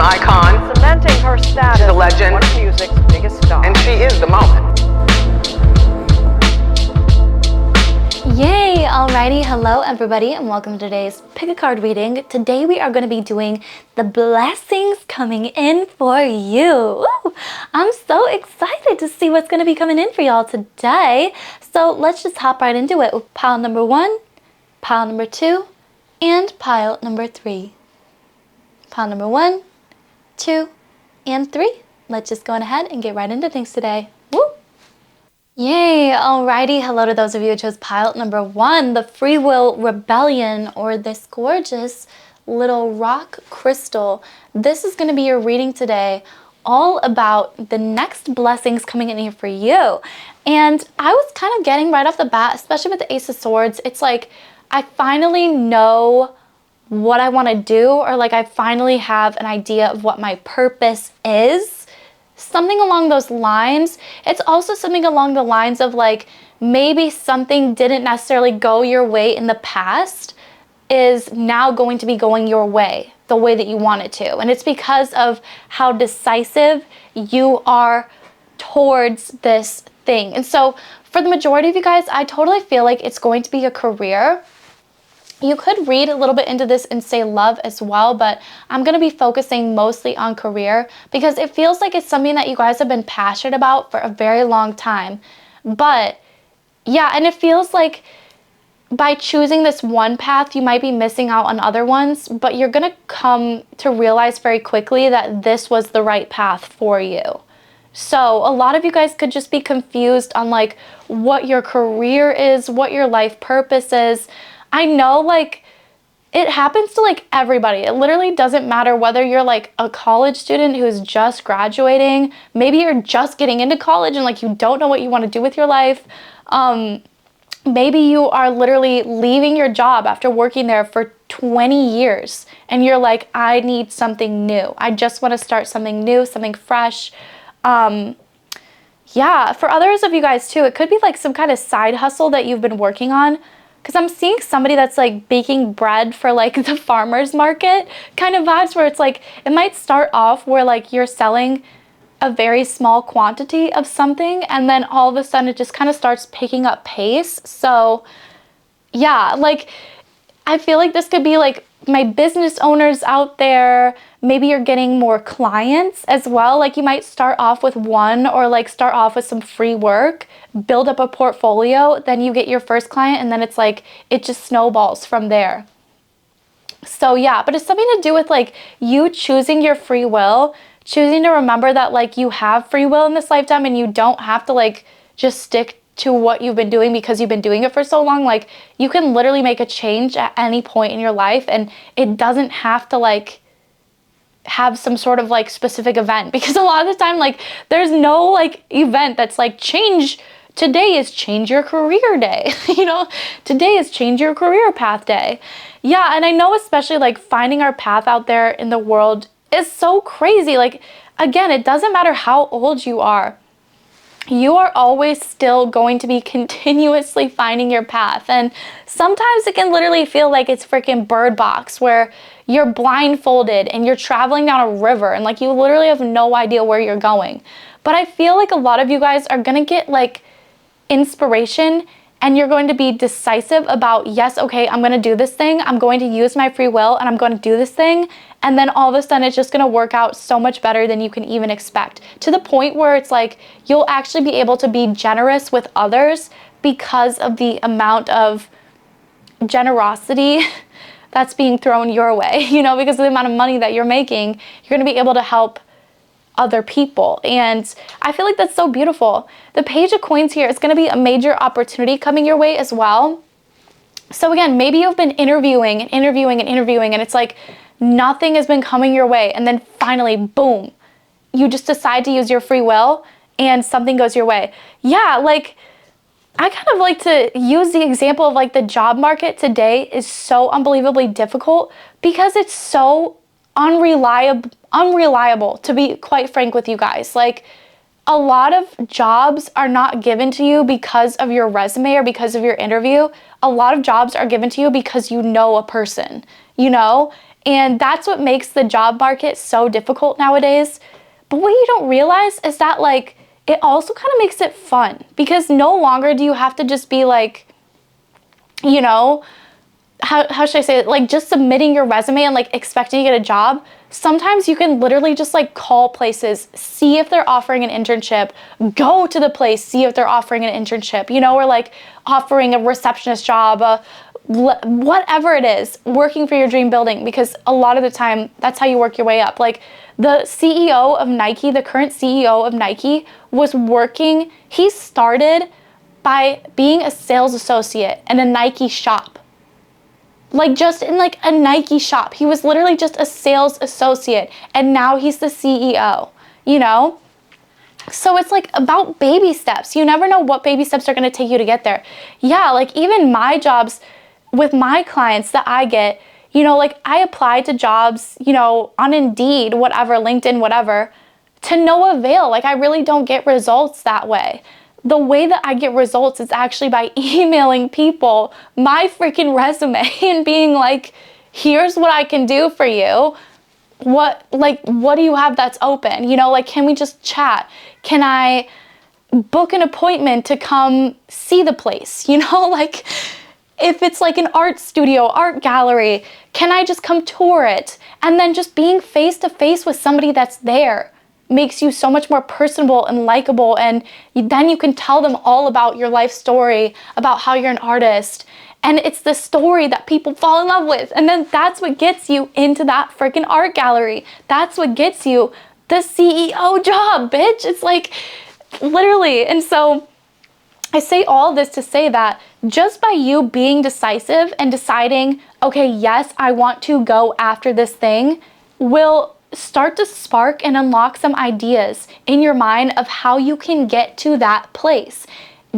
an icon. Cementing her status She's a legend. as one of music's biggest stars. And she is the moment. Yay! Alrighty, hello everybody and welcome to today's pick a card reading. Today we are going to be doing the blessings coming in for you. Woo! I'm so excited to see what's going to be coming in for y'all today. So let's just hop right into it with pile number 1, pile number 2, and pile number 3. Pile number 1, 2, and 3. Let's just go ahead and get right into things today. Woo! Yay! Alrighty, hello to those of you who chose pile number 1, the Free Will Rebellion, or this gorgeous little rock crystal. This is going to be your reading today, all about the next blessings coming in here for you. And I was kind of getting right off the bat, especially with the Ace of Swords, it's like I finally know what I want to do, or like I finally have an idea of what my purpose is. Something along those lines. It's also something along the lines of like maybe something didn't necessarily go your way in the past is now going to be going your way, the way that you want it to. And it's because of how decisive you are towards this thing. And so for the majority of you guys, I totally feel like it's going to be a career. You could read a little bit into this and say love as well, but I'm going to be focusing mostly on career because it feels like it's something that you guys have been passionate about for a very long time. But yeah, and it feels like by choosing this one path, you might be missing out on other ones, but you're going to come to realize very quickly that this was the right path for you. So a lot of you guys could just be confused on like what your career is, what your life purpose is. I know like it happens to like everybody. It literally doesn't matter whether you're like a college student who's just graduating, maybe you're just getting into college and like you don't know what you want to do with your life. Maybe you are literally leaving your job after working there for 20 years and you're like, I need something new. I just want to start something new, something fresh. Yeah, for others of you guys too, it could be like some kind of side hustle that you've been working on. Because I'm seeing somebody that's like baking bread for like the farmer's market kind of vibes where it's like, it might start off where like you're selling a very small quantity of something and then all of a sudden it just kind of starts picking up pace. So yeah, like I feel like this could be like my business owners out there. Maybe you're getting more clients as well. Like you might start off with one or like start off with some free work, build up a portfolio, then you get your first client and then it's like, it just snowballs from there. So yeah, but it's something to do with like you choosing your free will, choosing to remember that like you have free will in this lifetime and you don't have to like just stick to what you've been doing because you've been doing it for so long. Like you can literally make a change at any point in your life and it doesn't have to like have some sort of like specific event, because a lot of the time like there's no like event that's like today is change your career day. You know, today is change your career path day. Yeah, and I know especially like finding our path out there in the world is so crazy. Like again, it doesn't matter how old you are. You are always still going to be continuously finding your path. And sometimes it can literally feel like it's freaking Bird Box where you're blindfolded and you're traveling down a river and like you literally have no idea where you're going. But I feel like a lot of you guys are going to get like inspiration and you're going to be decisive about, yes, okay, I'm going to do this thing. I'm going to use my free will and I'm going to do this thing. And then all of a sudden it's just going to work out so much better than you can even expect, to the point where it's like you'll actually be able to be generous with others because of the amount of generosity that's being thrown your way, you know, because of the amount of money that you're making, you're going to be able to help other people. And I feel like that's so beautiful. The Page of Coins here is going to be a major opportunity coming your way as well. So again, maybe you've been interviewing and it's like nothing has been coming your way. And then finally, boom, you just decide to use your free will and something goes your way. Yeah, like I kind of like to use the example of like the job market today is so unbelievably difficult because it's so unreliable, to be quite frank with you guys. Like a lot of jobs are not given to you because of your resume or because of your interview. A lot of jobs are given to you because you know a person, you know? And that's what makes the job market so difficult nowadays. But what you don't realize is that like, it also kind of makes it fun, because no longer do you have to just be like, you know, how should I say it? Like just submitting your resume and like expecting to get a job. Sometimes you can literally just like call places, see if they're offering an internship, go to the place, see if they're offering an internship, you know, or like offering a receptionist job, whatever it is, working for your dream building, because a lot of the time that's how you work your way up. Like the CEO of Nike, the current CEO of Nike was working, he started by being a sales associate in a Nike shop. Like just in like a Nike shop. He was literally just a sales associate, and now he's the CEO, you know? So it's like about baby steps. You never know what baby steps are gonna take you to get there. Yeah, like even my jobs with my clients that I get, you know, like I apply to jobs, you know, on Indeed, whatever, LinkedIn, whatever, to no avail. Like I really don't get results that way. The way that I get results is actually by emailing people my freaking resume and being like, here's what I can do for you. What do you have that's open? You know, like, can we just chat? Can I book an appointment to come see the place? You know, like if it's like an art studio, art gallery, can I just come tour it? And then just being face to face with somebody that's there makes you so much more personable and likable, and then you can tell them all about your life story, about how you're an artist, and it's the story that people fall in love with, and then that's what gets you into that freaking art gallery. That's what gets you the CEO job, bitch. It's like, literally. And so I say all this to say that just by you being decisive and deciding, okay, yes, I want to go after this thing, will start to spark and unlock some ideas in your mind of how you can get to that place.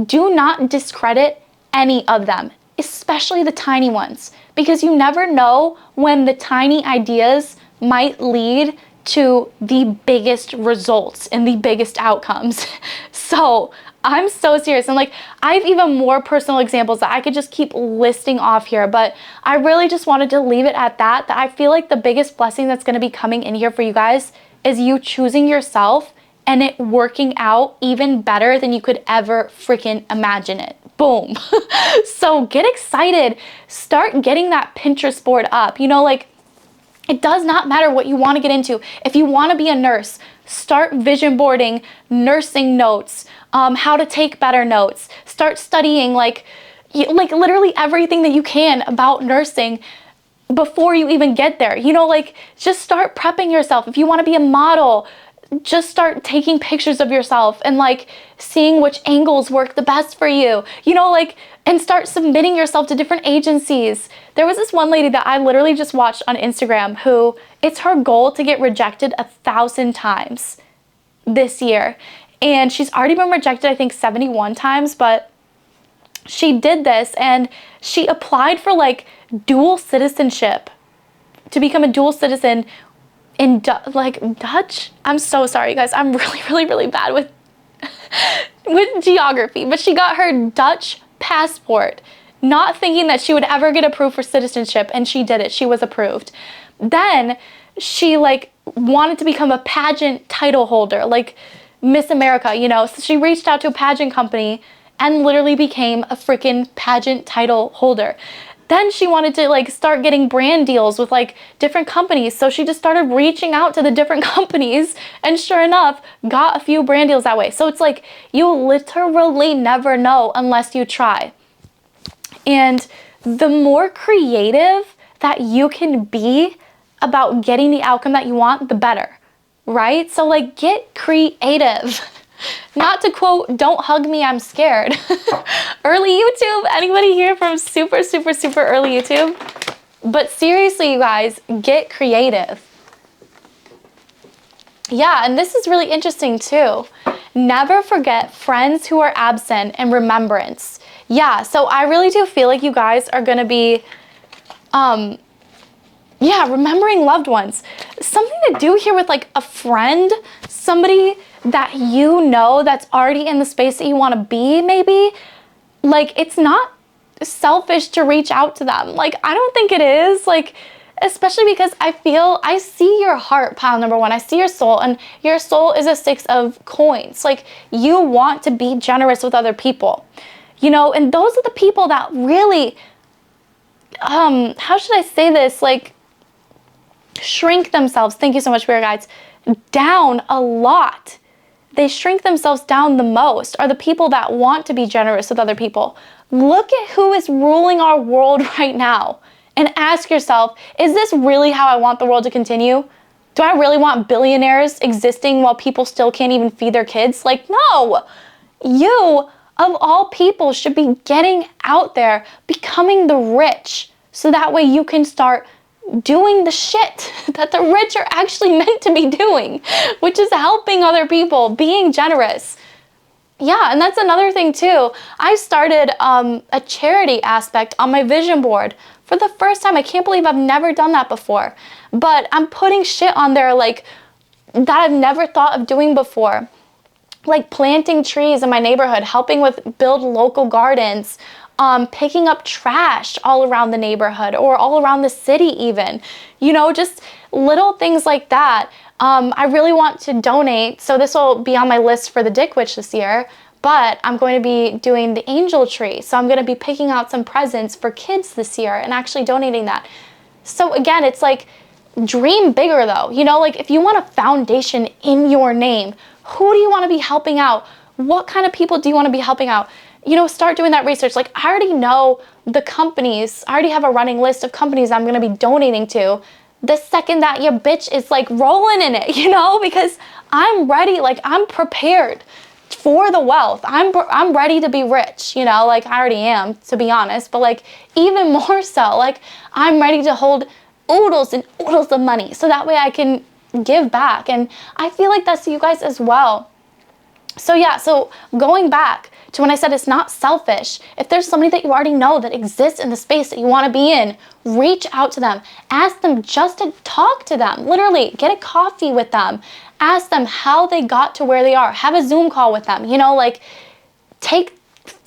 Do not discredit any of them, especially the tiny ones, because you never know when the tiny ideas might lead to the biggest results and the biggest outcomes. So I'm so serious, and like I have even more personal examples that I could just keep listing off here, but I really just wanted to leave it at that I feel like the biggest blessing that's going to be coming in here for you guys is you choosing yourself and it working out even better than you could ever freaking imagine it. Boom. So get excited, start getting that Pinterest board up. You know, like it does not matter what you want to get into. If you want to be a nurse, start vision boarding nursing notes, how to take better notes. Start studying like literally everything that you can about nursing before you even get there. You know, like just start prepping yourself. If you want to be a model, just start taking pictures of yourself and like seeing which angles work the best for you, you know, like, and start submitting yourself to different agencies. There was this one lady that I literally just watched on Instagram who it's her goal to get rejected 1,000 times this year. And she's already been rejected, I think 71 times, but she did this and she applied for like dual citizenship to become a dual citizen in Dutch. I'm so sorry, you guys. I'm really bad with geography. But she got her Dutch passport, not thinking that she would ever get approved for citizenship, and she did it. She was approved. Then she like wanted to become a pageant title holder, like Miss America, you know. So she reached out to a pageant company and literally became a freaking pageant title holder. Then she wanted to like start getting brand deals with like different companies. So she just started reaching out to the different companies and sure enough, got a few brand deals that way. So it's like you literally never know unless you try. And the more creative that you can be about getting the outcome that you want, the better, right? So like get creative. Not to quote, "Don't hug me, I'm scared." Early YouTube, anybody here from super early YouTube? But seriously, you guys, get creative. Yeah, and this is really interesting too. Never forget friends who are absent and remembrance. Yeah, so I really do feel like you guys are gonna be, remembering loved ones. Something to do here with like a friend, somebody that you know that's already in the space that you want to be, maybe. Like, it's not selfish to reach out to them. Like, I don't think it is. Like, especially because I see your heart, pile number one. I see your soul, and your soul is a 6 of coins. Like, you want to be generous with other people, you know, and those are the people that really, how should I say this? Like, shrink themselves. Thank you so much, Spirit Guides. Down a lot. They shrink themselves down the most are the people that want to be generous with other people. Look at who is ruling our world right now and ask yourself, is this really how I want the world to continue? Do I really want billionaires existing while people still can't even feed their kids? Like, no. You, of all people, should be getting out there, becoming the rich, so that way you can start doing the shit that the rich are actually meant to be doing, which is helping other people, being generous. Yeah, and that's another thing too. I started a charity aspect on my vision board for the first time. I can't believe I've never done that before. But I'm putting shit on there like that I've never thought of doing before. Like planting trees in my neighborhood, helping with build local gardens, picking up trash all around the neighborhood or all around the city even. You know, just little things like that. I really want to donate, so this will be on my list for the Dick Witch this year, but I'm going to be doing the angel tree. So I'm going to be picking out some presents for kids this year and actually donating that. So again, it's like, dream bigger though. You know, like if you want a foundation in your name, who do you want to be helping out? What kind of people do you want to be helping out? You know, start doing that research. Like, I already know the companies. I already have a running list of companies I'm going to be donating to the second that your bitch is like rolling in it, you know, because I'm ready. Like, I'm prepared for the wealth. I'm ready to be rich, you know, like I already am, to be honest, but like even more so, like I'm ready to hold oodles and oodles of money so that way I can give back. And I feel like that's you guys as well. So yeah, so going back to when I said it's not selfish, if there's somebody that you already know that exists in the space that you want to be in, reach out to them. Ask them just to talk to them. Literally, get a coffee with them. Ask them how they got to where they are. Have a Zoom call with them. You know, like take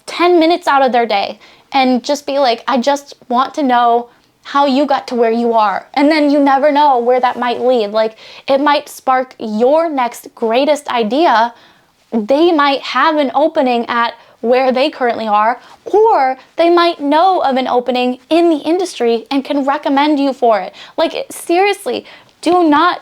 10 minutes out of their day and just be like, I just want to know how you got to where you are. And then you never know where that might lead. Like, it might spark your next greatest idea. They might have an opening at where they currently are, or they might know of an opening in the industry and can recommend you for it. Like, seriously, do not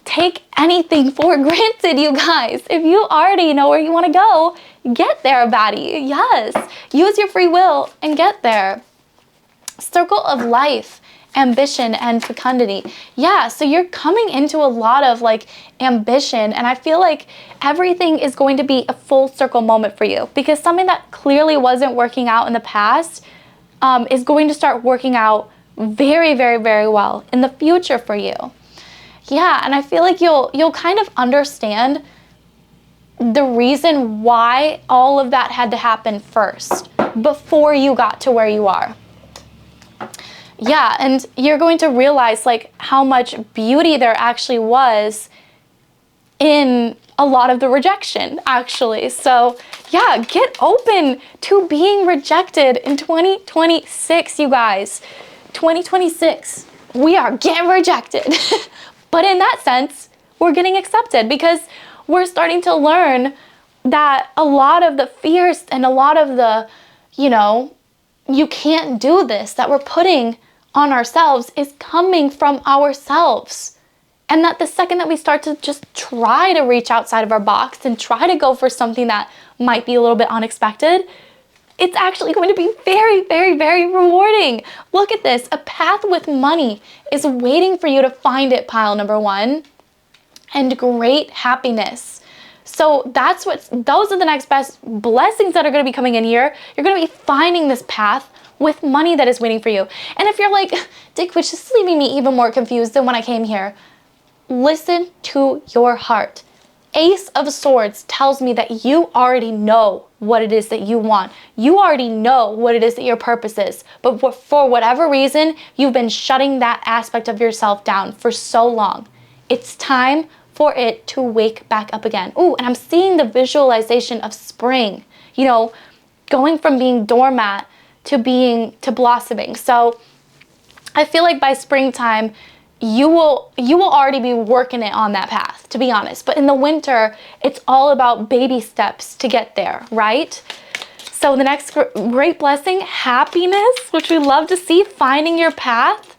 take anything for granted, you guys. If you already know where you want to go, get there, baddie. Yes, use your free will and get there. Circle of life, ambition, and fecundity. Yeah, so you're coming into a lot of like ambition, and I feel like everything is going to be a full circle moment for you, because something that clearly wasn't working out in the past is going to start working out very, very, very well in the future for you. Yeah, and I feel like you'll kind of understand the reason why all of that had to happen first before you got to where you are. Yeah, and you're going to realize like how much beauty there actually was in a lot of the rejection, actually. So yeah, get open to being rejected in 2026, you guys. 2026, we are getting rejected. But in that sense, we're getting accepted because we're starting to learn that a lot of the fears and a lot of the, you know, you can't do this that we're putting on ourselves is coming from ourselves. And that the second that we start to just try to reach outside of our box and try to go for something that might be a little bit unexpected, it's actually going to be very, very, very rewarding. Look at this. A path with money is waiting for you to find it, pile number one, and great happiness. So those are the next best blessings that are going to be coming in here. You're going to be finding this path with money that is waiting for you. And if you're like, Dick Witch, this is leaving me even more confused than when I came here, listen to your heart. Ace of Swords tells me that you already know what it is that you want. You already know what it is that your purpose is. But for whatever reason, you've been shutting that aspect of yourself down for so long. It's time for it to wake back up again. Ooh, and I'm seeing the visualization of spring, you know, going from being doormat to blossoming. So I feel like by springtime, you will already be working it on that path, to be honest. But in the winter, it's all about baby steps to get there, right? So the next great blessing, happiness, which we love to see, finding your path,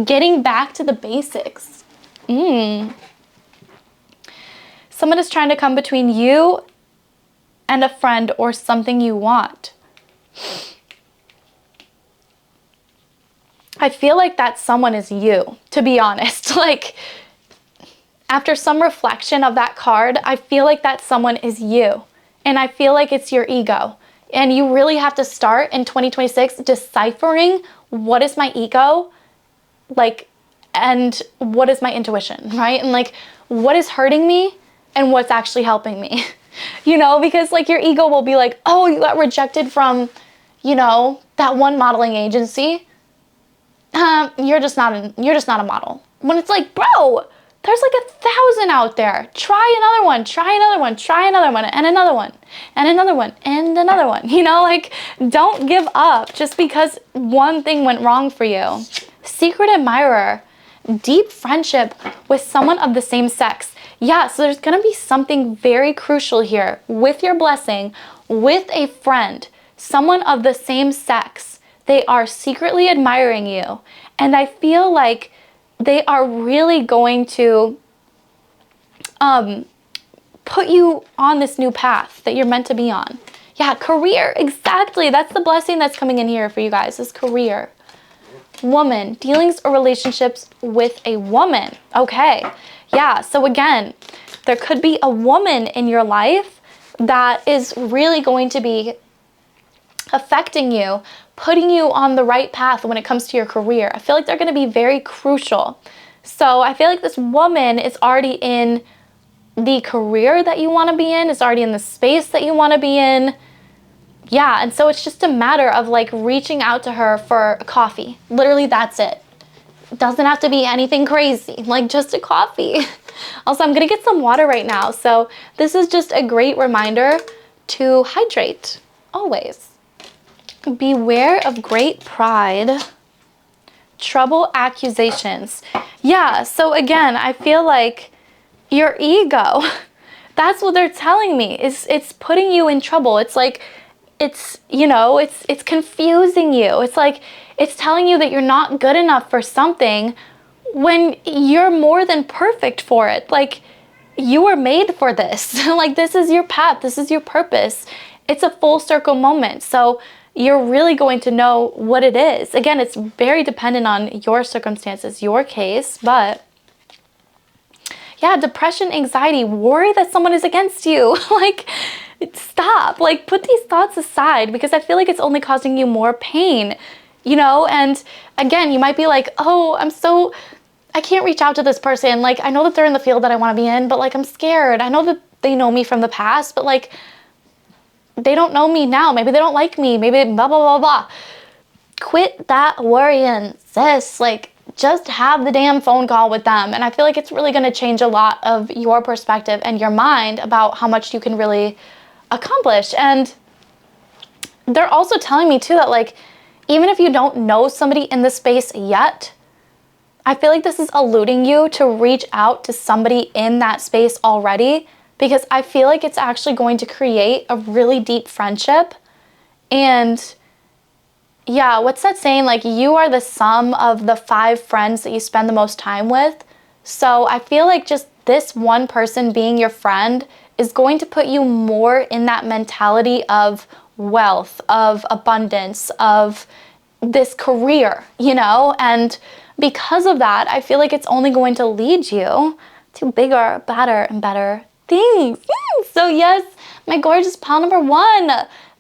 getting back to the basics. Someone is trying to come between you and a friend or something you want. I feel like that someone is you, to be honest. Like, after some reflection of that card, I feel like that someone is you. And I feel like it's your ego. And you really have to start in 2026 deciphering what is my ego, like, and what is my intuition, right? And like, what is hurting me and what's actually helping me, you know, because like your ego will be like, oh, you got rejected from, you know, that one modeling agency. You're just not a model. When it's like, bro, there's like 1,000 out there. Try another one, try another one, try another one, and another one, and another one, and another one. You know, like, don't give up just because one thing went wrong for you. Secret admirer, deep friendship with someone of the same sex. Yeah, so there's gonna be something very crucial here with your blessing, with a friend, someone of the same sex. They are secretly admiring you. And I feel like they are really going to put you on this new path that you're meant to be on. Yeah, career, exactly. That's the blessing that's coming in here for you guys, is career. Woman, dealings or relationships with a woman. Okay, yeah, so again, there could be a woman in your life that is really going to be affecting you, putting you on the right path when it comes to your career. I feel like they're going to be very crucial. So I feel like this woman is already in the career that you want to be in, is already in the space that you want to be in. Yeah, and so it's just a matter of like reaching out to her for a coffee. Literally, that's it. It doesn't have to be anything crazy, like just a coffee. Also, I'm going to get some water right now. So this is just a great reminder to hydrate always. Beware of great pride, trouble, accusations. Yeah, so again, I feel like your ego, that's what they're telling me, is it's putting you in trouble. It's like, it's, you know, it's confusing you. It's like, it's telling you that you're not good enough for something when you're more than perfect for it. Like, you were made for this. Like, this is your path. This is your purpose. It's a full circle moment. So you're really going to know what it is. Again, it's very dependent on your circumstances, your case, but yeah, depression, anxiety, worry that someone is against you. Like, stop. Like, put these thoughts aside, because I feel like it's only causing you more pain, you know? And again, you might be like, oh, I can't reach out to this person. Like, I know that they're in the field that I want to be in, but like, I'm scared. I know that they know me from the past, but like, they don't know me now. Maybe they don't like me. Maybe blah, blah, blah, blah. Quit that worrying, sis. Like, just have the damn phone call with them. And I feel like it's really going to change a lot of your perspective and your mind about how much you can really accomplish. And they're also telling me too that like, even if you don't know somebody in this space yet, I feel like this is eluding you to reach out to somebody in that space already, because I feel like it's actually going to create a really deep friendship. And yeah, what's that saying? Like, you are the sum of the 5 friends that you spend the most time with. So I feel like just this one person being your friend is going to put you more in that mentality of wealth, of abundance, of this career, you know? And because of that, I feel like it's only going to lead you to bigger, better, and better things. So yes, my gorgeous pal number 1,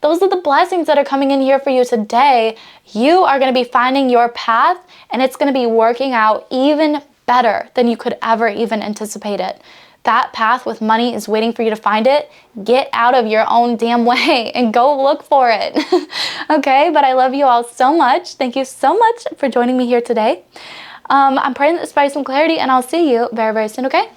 those are the blessings that are coming in here for you today. You are going to be finding your path, and it's going to be working out even better than you could ever even anticipate it. That path with money is waiting for you to find it. Get out of your own damn way and go look for it. Okay, but I love you all so much. Thank you so much for joining me here today. I'm praying that this provides some clarity, and I'll see you very, very soon, okay?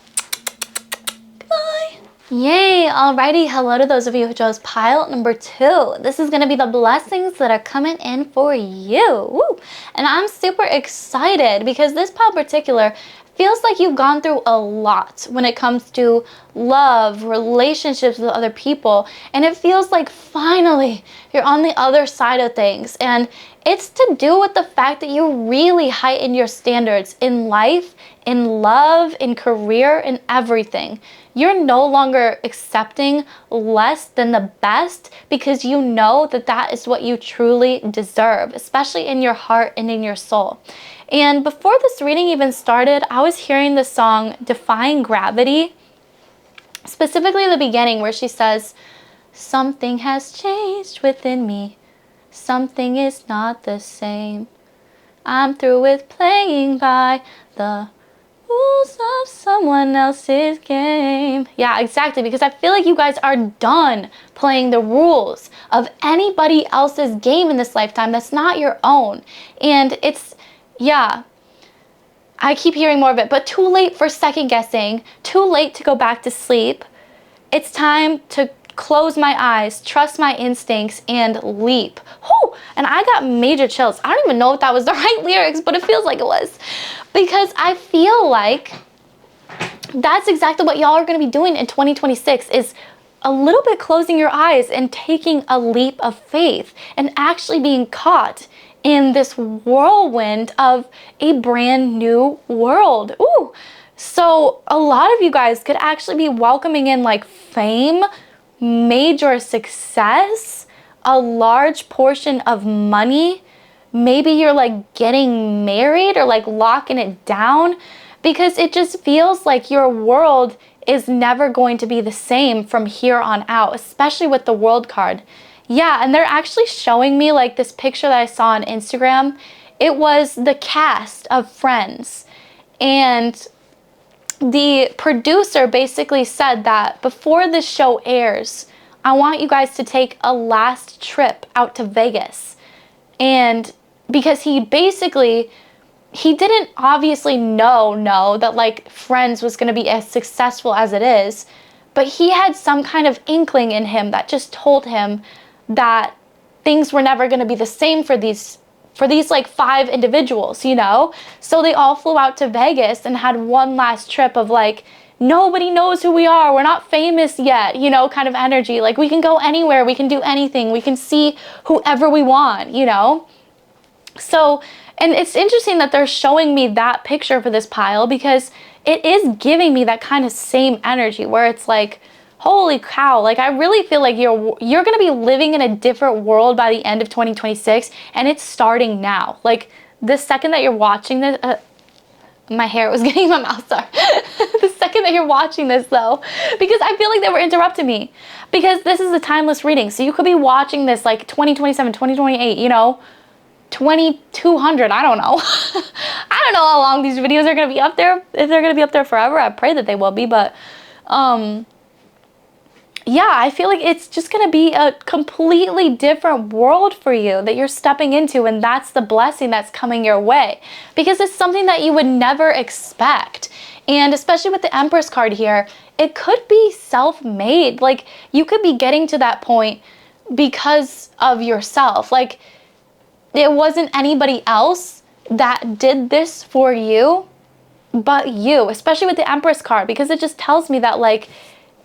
Bye. Yay! Alrighty, hello to those of you who chose pile number 2. This is going to be the blessings that are coming in for you. Woo! And I'm super excited because this pile in particular feels like you've gone through a lot when it comes to love, relationships with other people, and it feels like finally you're on the other side of things. And it's to do with the fact that you really heighten your standards in life, in love, in career, in everything. You're no longer accepting less than the best because you know that that is what you truly deserve, especially in your heart and in your soul. And before this reading even started, I was hearing the song Defying Gravity, specifically the beginning where she says, "Something has changed within me. Something is not the same. I'm through with playing by the rules of someone else's game." Yeah, exactly, because I feel like you guys are done playing the rules of anybody else's game in this lifetime that's not your own. And it's, yeah, I keep hearing more of it, but too late for second guessing, too late to go back to sleep. It's time to close my eyes, trust my instincts, and leap. Whew! And I got major chills. I don't even know if that was the right lyrics, but it feels like it was. Because I feel like that's exactly what y'all are going to be doing in 2026 is a little bit closing your eyes and taking a leap of faith and actually being caught in this whirlwind of a brand new world. Ooh! So a lot of you guys could actually be welcoming in like fame, major success, a large portion of money. Maybe you're like getting married or like locking it down, because it just feels like your world is never going to be the same from here on out, especially with the World card. Yeah, and they're actually showing me like this picture that I saw on Instagram. It was the cast of Friends, and the producer basically said that before this show airs, I want you guys to take a last trip out to Vegas. And because he didn't obviously know that like Friends was going to be as successful as it is, but he had some kind of inkling in him that just told him that things were never going to be the same for these like 5 individuals, you know? So they all flew out to Vegas and had one last trip of like, nobody knows who we are, we're not famous yet, you know, kind of energy. Like we can go anywhere, we can do anything, we can see whoever we want, you know? So, and it's interesting that they're showing me that picture for this pile because it is giving me that kind of same energy where it's like, holy cow, like I really feel like you're going to be living in a different world by the end of 2026, and it's starting now. Like the second that you're watching this, my hair was getting in my mouth, sorry. The second that you're watching this though, because I feel like they were interrupting me, because this is a timeless reading. So you could be watching this like 2027, 2028, you know, 2200, I don't know. I don't know how long these videos are going to be up there. If they're going to be up there forever, I pray that they will be, but yeah, I feel like it's just going to be a completely different world for you that you're stepping into, and that's the blessing that's coming your way, because it's something that you would never expect. And especially with the Empress card here, it could be self-made. Like you could be getting to that point because of yourself. Like it wasn't anybody else that did this for you but you, especially with the Empress card, because it just tells me that like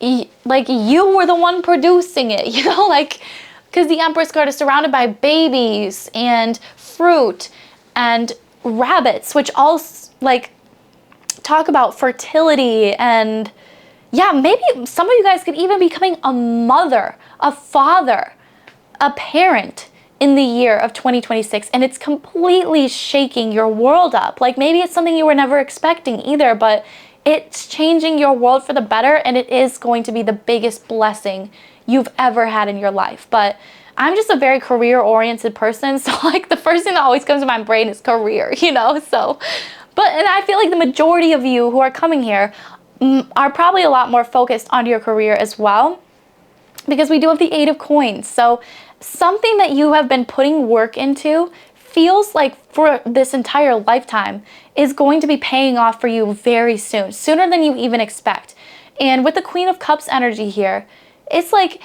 you were the one producing it, you know, like, because the Empress card is surrounded by babies and fruit and rabbits, which all like talk about fertility. And yeah, maybe some of you guys could even be becoming a mother, a father, a parent in the year of 2026, and it's completely shaking your world up. Like maybe it's something you were never expecting either, but it's changing your world for the better, and it is going to be the biggest blessing you've ever had in your life. But I'm just a very career-oriented person, so like the first thing that always comes to my brain is career, you know? So, and I feel like the majority of you who are coming here are probably a lot more focused on your career as well, because we do have the 8 of Coins. So something that you have been putting work into feels like for this entire lifetime is going to be paying off for you very soon, sooner than you even expect. And with the Queen of Cups energy here, it's like,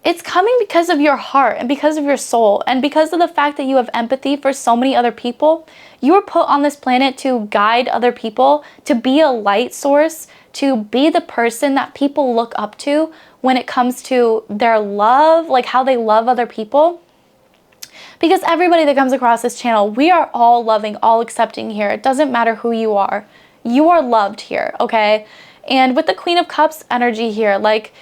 it's coming because of your heart and because of your soul and because of the fact that you have empathy for so many other people. You were put on this planet to guide other people, to be a light source, to be the person that people look up to when it comes to their love, like how they love other people. Because everybody that comes across this channel, we are all loving, all accepting here. It doesn't matter who you are. You are loved here, okay? And with the Queen of Cups energy here, like,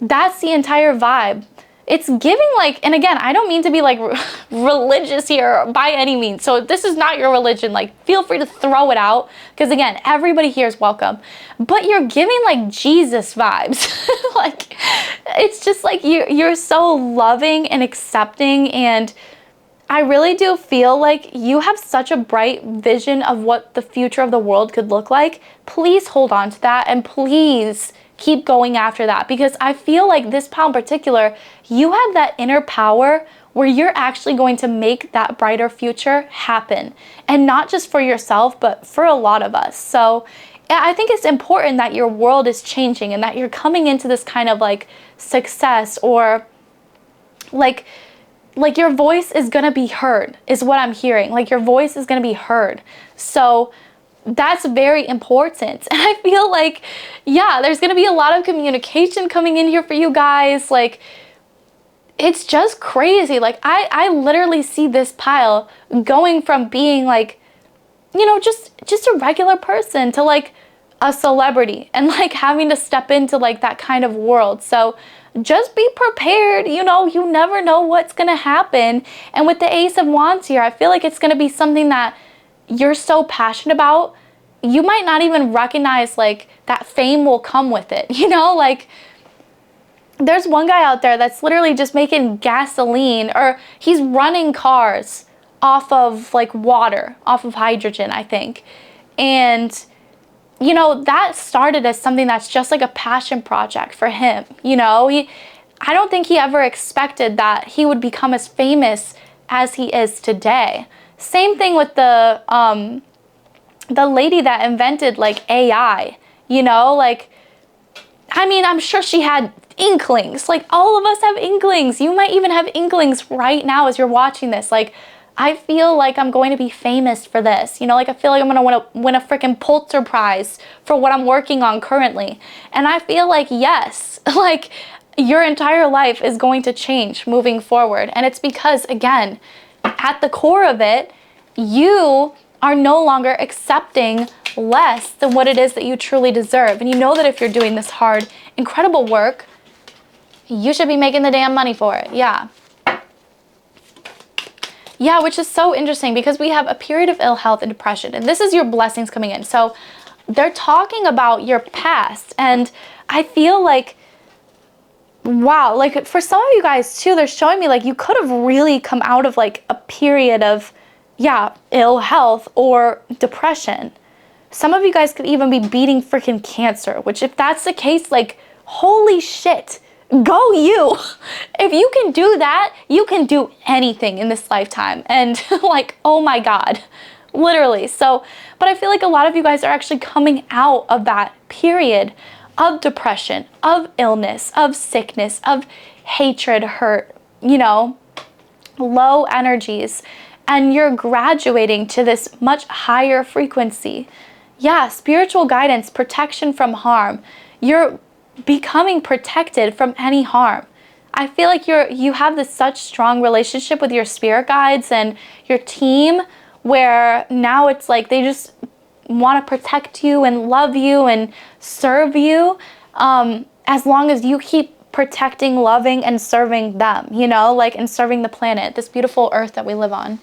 that's the entire vibe. It's giving like, and again, I don't mean to be like religious here by any means. So if this is not your religion, like, feel free to throw it out. Because again, everybody here is welcome. But you're giving like Jesus vibes. Like, it's just like you're so loving and accepting, and I really do feel like you have such a bright vision of what the future of the world could look like. Please hold on to that, and please keep going after that, because I feel like this pile in particular, you have that inner power where you're actually going to make that brighter future happen, and not just for yourself, but for a lot of us. So I think it's important that your world is changing and that you're coming into this kind of like success, or like your voice is gonna be heard, is what I'm hearing. Like, your voice is gonna be heard. So that's very important. And I feel like, yeah, there's gonna be a lot of communication coming in here for you guys. Like, it's just crazy. Like, I literally see this pile going from being like, you know, just a regular person to like a celebrity, and like having to step into like that kind of world. So just be prepared. You know, you never know what's gonna happen. And with the Ace of Wands here, I feel like it's gonna be something that you're so passionate about, you might not even recognize like that fame will come with it. You know, like, there's one guy out there that's literally just making gasoline, or he's running cars off of like water, off of hydrogen, I think. And you know, that started as something that's just like a passion project for him. You know, I don't think he ever expected that he would become as famous as he is today. Same thing with the lady that invented like AI, you know, like, I mean, I'm sure she had inklings. Like, all of us have inklings. You might even have inklings right now as you're watching this. Like, I feel like I'm going to be famous for this. You know, like, I feel like I'm going to win a freaking Pulitzer Prize for what I'm working on currently. And I feel like, yes, like, your entire life is going to change moving forward. And it's because, again, at the core of it, you are no longer accepting less than what it is that you truly deserve. And you know that if you're doing this hard, incredible work, you should be making the damn money for it. Yeah. Yeah, which is so interesting, because we have a period of ill health and depression, and this is your blessings coming in. So they're talking about your past, and I feel like, wow, like for some of you guys too, they're showing me like you could have really come out of like a period of, yeah, ill health or depression. Some of you guys could even be beating freaking cancer, which if that's the case, like, holy shit. Go you. If you can do that, you can do anything in this lifetime. And like, oh my God, literally. So, but I feel like a lot of you guys are actually coming out of that period of depression, of illness, of sickness, of hatred, hurt, you know, low energies. And you're graduating to this much higher frequency. Yeah, spiritual guidance, protection from harm. You're becoming protected from any harm. I feel like you have this such strong relationship with your spirit guides and your team, where now it's like they just want to protect you and love you and serve you, as long as you keep protecting, loving, and serving them, you know, like, and serving the planet, this beautiful earth that we live on.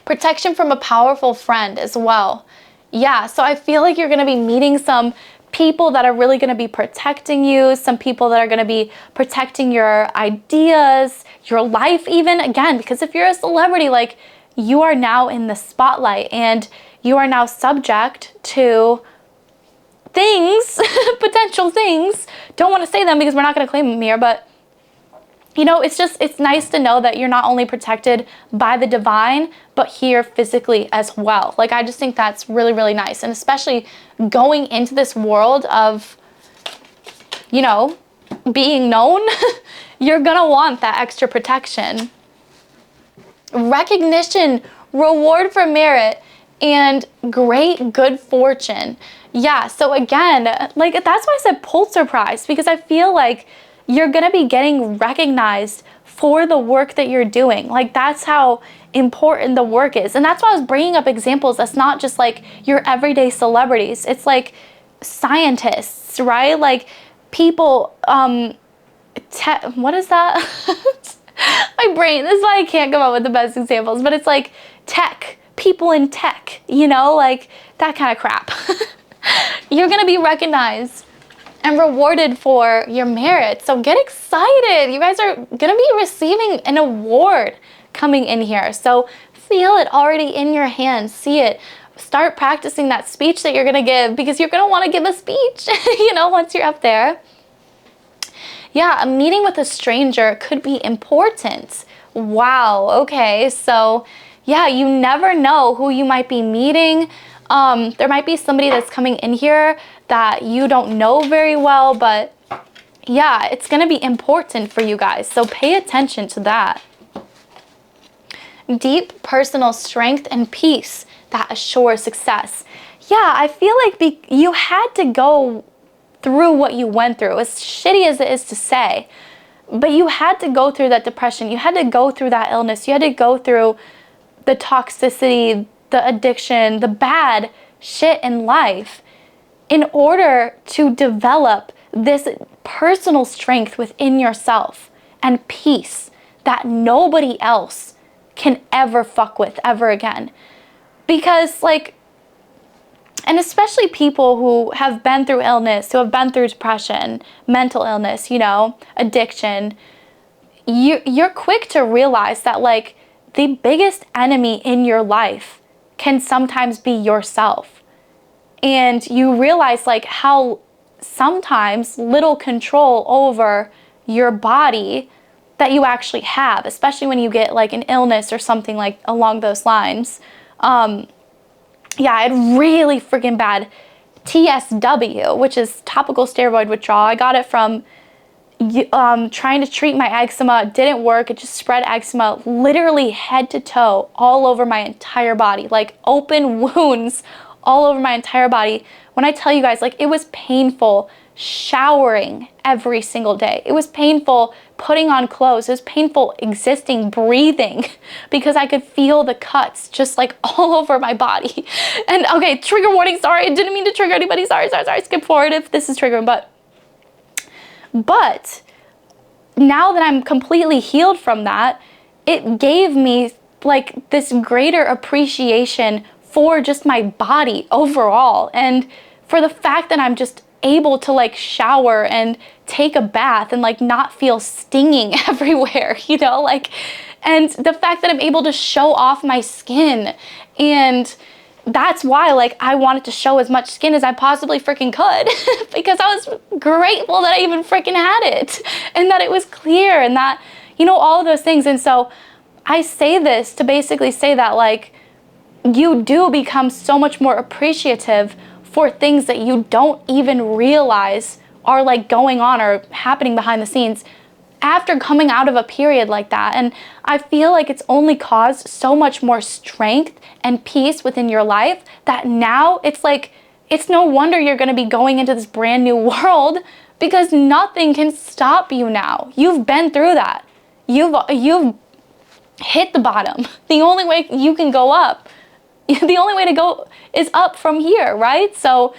Protection from a powerful friend as well. Yeah, so I feel like you're going to be meeting some people that are really going to be protecting you, some people that are going to be protecting your ideas, your life even, again, because if you're a celebrity, like, you are now in the spotlight, and you are now subject to things, potential things, don't want to say them because we're not going to claim them here, but you know, it's nice to know that you're not only protected by the divine, but here physically as well. Like, I just think that's really, really nice. And especially going into this world of, you know, being known, you're gonna want that extra protection. Recognition, reward for merit, and great good fortune. Yeah, so again, like, that's why I said Pulitzer Prize, because I feel like you're gonna be getting recognized for the work that you're doing. Like, that's how important the work is. And that's why I was bringing up examples that's not just like your everyday celebrities. It's like scientists, right? Like people, what is that? My brain, this is why I can't come up with the best examples, but it's like tech, people in tech, you know, like that kind of crap. You're gonna be recognized and rewarded for your merit. So get excited. You guys are gonna be receiving an award coming in here. So feel it already in your hands, see it. Start practicing that speech that you're gonna give, because you're gonna wanna give a speech, you know, once you're up there. Yeah, a meeting with a stranger could be important. Wow, okay, so yeah, you never know who you might be meeting. There might be somebody that's coming in here that you don't know very well, but yeah, it's gonna be important for you guys, so pay attention to that. Deep personal strength and peace that assures success. Yeah, I feel like you had to go through what you went through, as shitty as it is to say, but you had to go through that depression, you had to go through that illness, you had to go through the toxicity, the addiction, the bad shit in life in order to develop this personal strength within yourself and peace that nobody else can ever fuck with ever again. Because like, and especially people who have been through illness, who have been through depression, mental illness, you know, addiction, you're quick to realize that like the biggest enemy in your life can sometimes be yourself. And you realize like how sometimes little control over your body that you actually have, especially when you get like an illness or something like along those lines. Yeah, I had really freaking bad TSW, which is topical steroid withdrawal. I got it from trying to treat my eczema. It didn't work. It just spread eczema literally head to toe all over my entire body, like open wounds all over my entire body. When I tell you guys, like, it was painful showering every single day. It was painful putting on clothes. It was painful existing, breathing, because I could feel the cuts just like all over my body. And okay, trigger warning, sorry, I didn't mean to trigger anybody. Sorry, skip forward if this is triggering, but now that I'm completely healed from that, it gave me like this greater appreciation for just my body overall, and for the fact that I'm just able to like shower and take a bath and like not feel stinging everywhere, you know, like, and the fact that I'm able to show off my skin. And that's why like I wanted to show as much skin as I possibly freaking could because I was grateful that I even freaking had it and that it was clear and that, you know, all of those things. And so I say this to basically say that like you do become so much more appreciative for things that you don't even realize are like going on or happening behind the scenes after coming out of a period like that. And I feel like it's only caused so much more strength and peace within your life that now it's like, it's no wonder you're going to be going into this brand new world, because nothing can stop you now. You've been through that. You've hit the bottom. The only way you can go up, the only way to go is up from here, right? So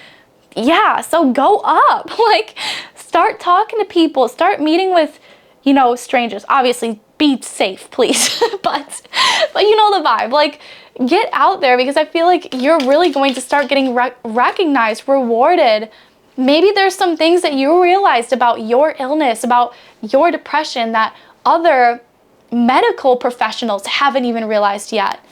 yeah, so go up. Like, start talking to people, start meeting with, you know, strangers. Obviously be safe, please. but you know the vibe. Like, get out there, because I feel like you're really going to start getting recognized, rewarded. Maybe there's some things that you realized about your illness, about your depression, that other medical professionals haven't even realized yet.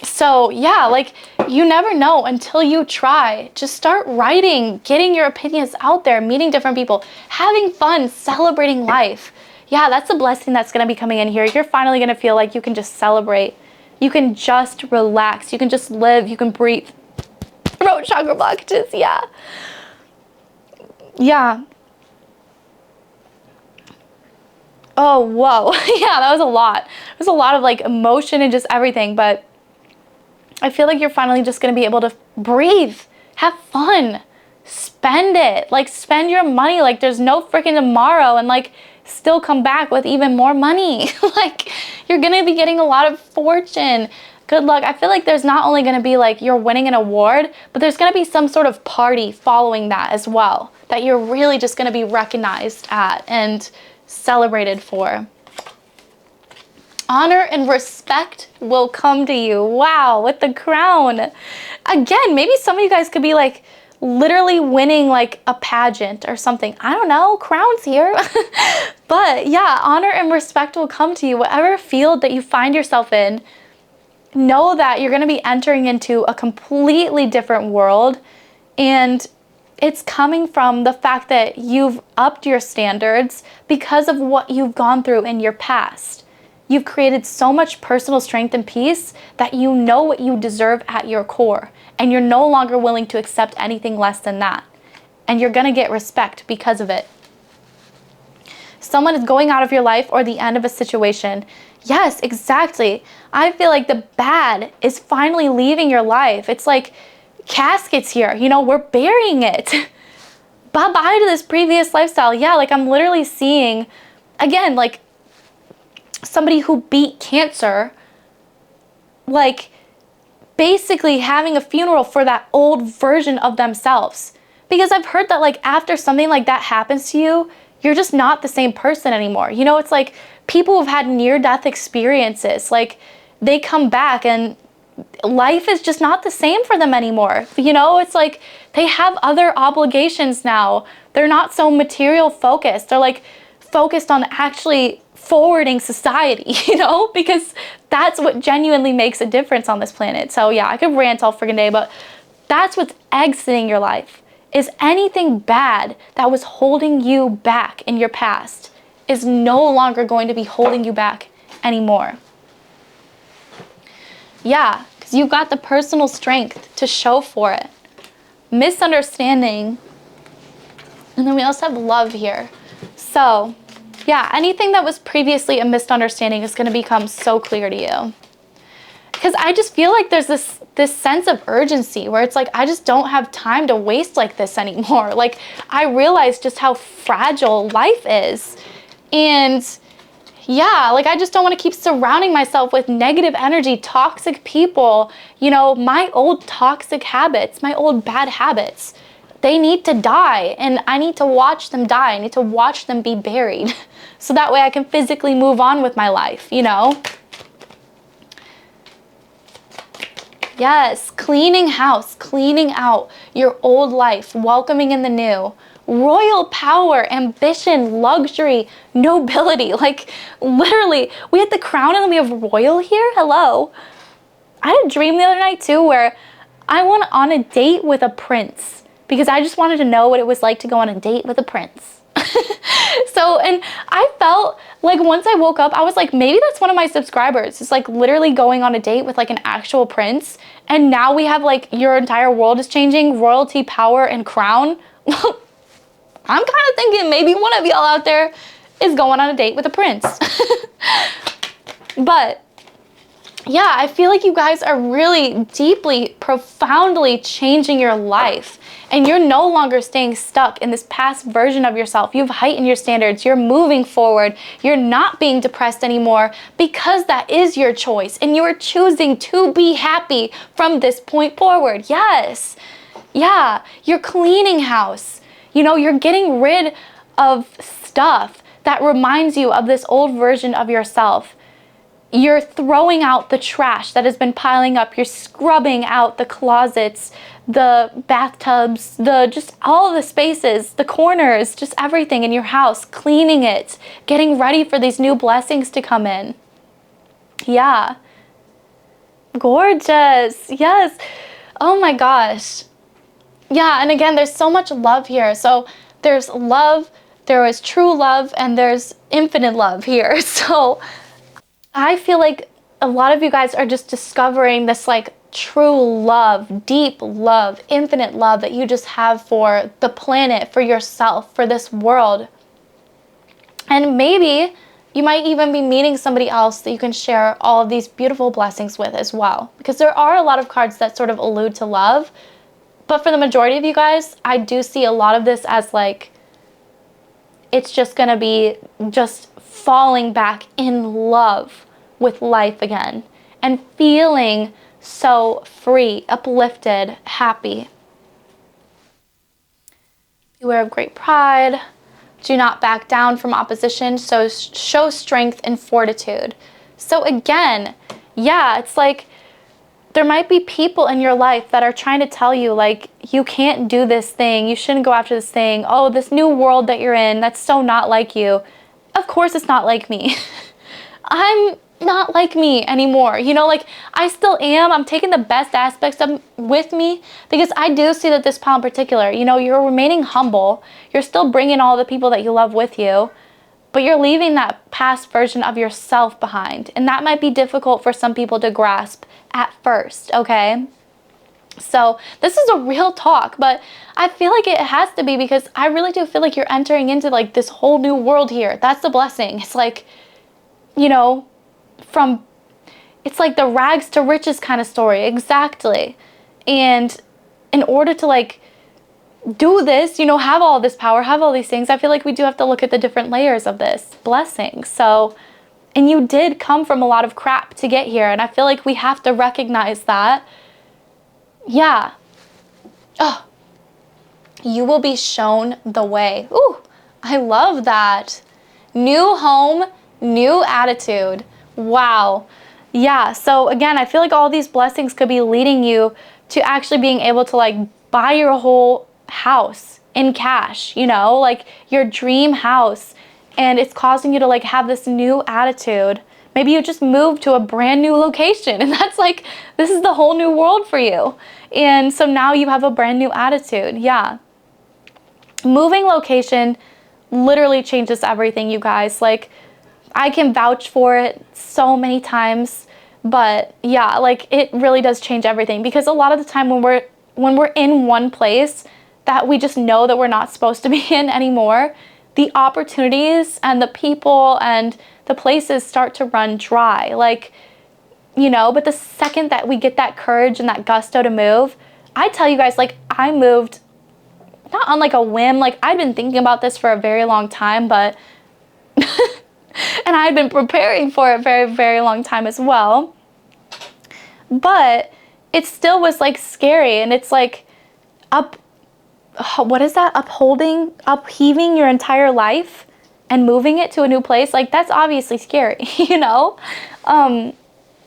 So yeah, like, You never know until you try. Just start writing, getting your opinions out there, meeting different people, having fun, celebrating life. Yeah, that's a blessing that's going to be coming in here. You're finally going to feel like you can just celebrate. You can just relax. You can just live. You can breathe. Throat chakra blockages, yeah. Yeah. Oh, whoa. Yeah, that was a lot. It was a lot of like emotion and just everything, but I feel like you're finally just going to be able to breathe, have fun, spend it, like spend your money like there's no freaking tomorrow, and like still come back with even more money. Like you're going to be getting a lot of fortune. Good luck. I feel like there's not only going to be like you're winning an award, but there's going to be some sort of party following that as well, that you're really just going to be recognized at and celebrated for. Honor and respect will come to you. Wow, with the crown. Again, maybe some of you guys could be like literally winning like a pageant or something. I don't know, crown's here. But yeah, honor and respect will come to you. Whatever field that you find yourself in, know that you're going to be entering into a completely different world, and it's coming from the fact that you've upped your standards because of what you've gone through in your past. You've created so much personal strength and peace that you know what you deserve at your core, and you're no longer willing to accept anything less than that. And you're going to get respect because of it. Someone is going out of your life or the end of a situation. Yes, exactly. I feel like the bad is finally leaving your life. It's like caskets here. You know, we're burying it. Bye-bye to this previous lifestyle. Yeah, like I'm literally seeing, again, like somebody who beat cancer, like basically having a funeral for that old version of themselves. Because I've heard that like after something like that happens to you, you're just not the same person anymore. You know, it's like people who've had near-death experiences, like they come back and life is just not the same for them anymore. You know, it's like they have other obligations now. They're not so material focused. They're like focused on actually forwarding society, you know, because that's what genuinely makes a difference on this planet. So yeah, I could rant all friggin' day, but that's what's exiting your life. Is anything bad that was holding you back in your past is no longer going to be holding you back anymore. Yeah, because you've got the personal strength to show for it. Misunderstanding. And then we also have love here. So yeah, anything that was previously a misunderstanding is going to become so clear to you. Because I just feel like there's this sense of urgency where it's like, I just don't have time to waste like this anymore. Like, I realize just how fragile life is. And yeah, like I just don't want to keep surrounding myself with negative energy, toxic people, you know, my old toxic habits, my old bad habits. They need to die, and I need to watch them die. I need to watch them be buried. So that way I can physically move on with my life, you know? Yes, cleaning house, cleaning out your old life, welcoming in the new. Royal power, ambition, luxury, nobility. Like, literally, we had the crown and then we have royal here? Hello. I had a dream the other night, too, where I went on a date with a prince because I just wanted to know what it was like to go on a date with a prince. So, and I felt like once I woke up, I was like, maybe that's one of my subscribers. It's like literally going on a date with like an actual prince. And now we have like your entire world is changing, royalty, power, and crown. I'm kind of thinking maybe one of y'all out there is going on a date with a prince. But yeah, I feel like you guys are really deeply, profoundly changing your life. And you're no longer staying stuck in this past version of yourself. You've heightened your standards. You're moving forward. You're not being depressed anymore because that is your choice. And you are choosing to be happy from this point forward. Yes. Yeah. You're cleaning house. You know, you're getting rid of stuff that reminds you of this old version of yourself. You're throwing out the trash that has been piling up. You're scrubbing out the closets, the bathtubs, just all the spaces, the corners, just everything in your house, cleaning it, getting ready for these new blessings to come in. Yeah. Gorgeous. Yes. Oh my gosh. Yeah, and again, there's so much love here. So there's love, there is true love, and there's infinite love here. So I feel like a lot of you guys are just discovering this like true love, deep love, infinite love that you just have for the planet, for yourself, for this world. And maybe you might even be meeting somebody else that you can share all of these beautiful blessings with as well. Because there are a lot of cards that sort of allude to love. But for the majority of you guys, I do see a lot of this as like, it's just going to be just falling back in love with life again. And feeling so free, uplifted, happy. Beware of great pride. Do not back down from opposition, so show strength and fortitude. So again, yeah, it's like there might be people in your life that are trying to tell you, like, you can't do this thing, you shouldn't go after this thing, oh, this new world that you're in, that's so not like you. Of course it's not like me. I'm not like me anymore. You know, like, I still am. I'm taking the best aspects of with me, because I do see that this pile in particular, you know, you're remaining humble. You're still bringing all the people that you love with you, but you're leaving that past version of yourself behind. And that might be difficult for some people to grasp at first, okay? So this is a real talk, but I feel like it has to be, because I really do feel like you're entering into like this whole new world here. That's the blessing. It's like, you know, it's like the rags to riches kind of story. Exactly. And in order to like do this, you know, have all this power, have all these things, I feel like we do have to look at the different layers of this blessing. So, and you did come from a lot of crap to get here. And I feel like we have to recognize that. Yeah. Oh, you will be shown the way. Ooh, I love that. New home, new attitude. Wow. Yeah, so again, I feel like all these blessings could be leading you to actually being able to like buy your whole house in cash, you know, like your dream house, and it's causing you to like have this new attitude. Maybe you just moved to a brand new location, and that's like, this is the whole new world for you. And so now you have a brand new attitude. Yeah. Moving location literally changes everything, you guys. Like, I can vouch for it so many times, but yeah, like it really does change everything, because a lot of the time when we're in one place that we just know that we're not supposed to be in anymore, the opportunities and the people and the places start to run dry. Like, you know, but the second that we get that courage and that gusto to move, I tell you guys, like, I moved not on like a whim. Like, I'd been thinking about this for a very long time, but and I had been preparing for it very, very long time as well. But it still was like scary, and it's like what is that? Upheaving your entire life and moving it to a new place. Like, that's obviously scary, you know?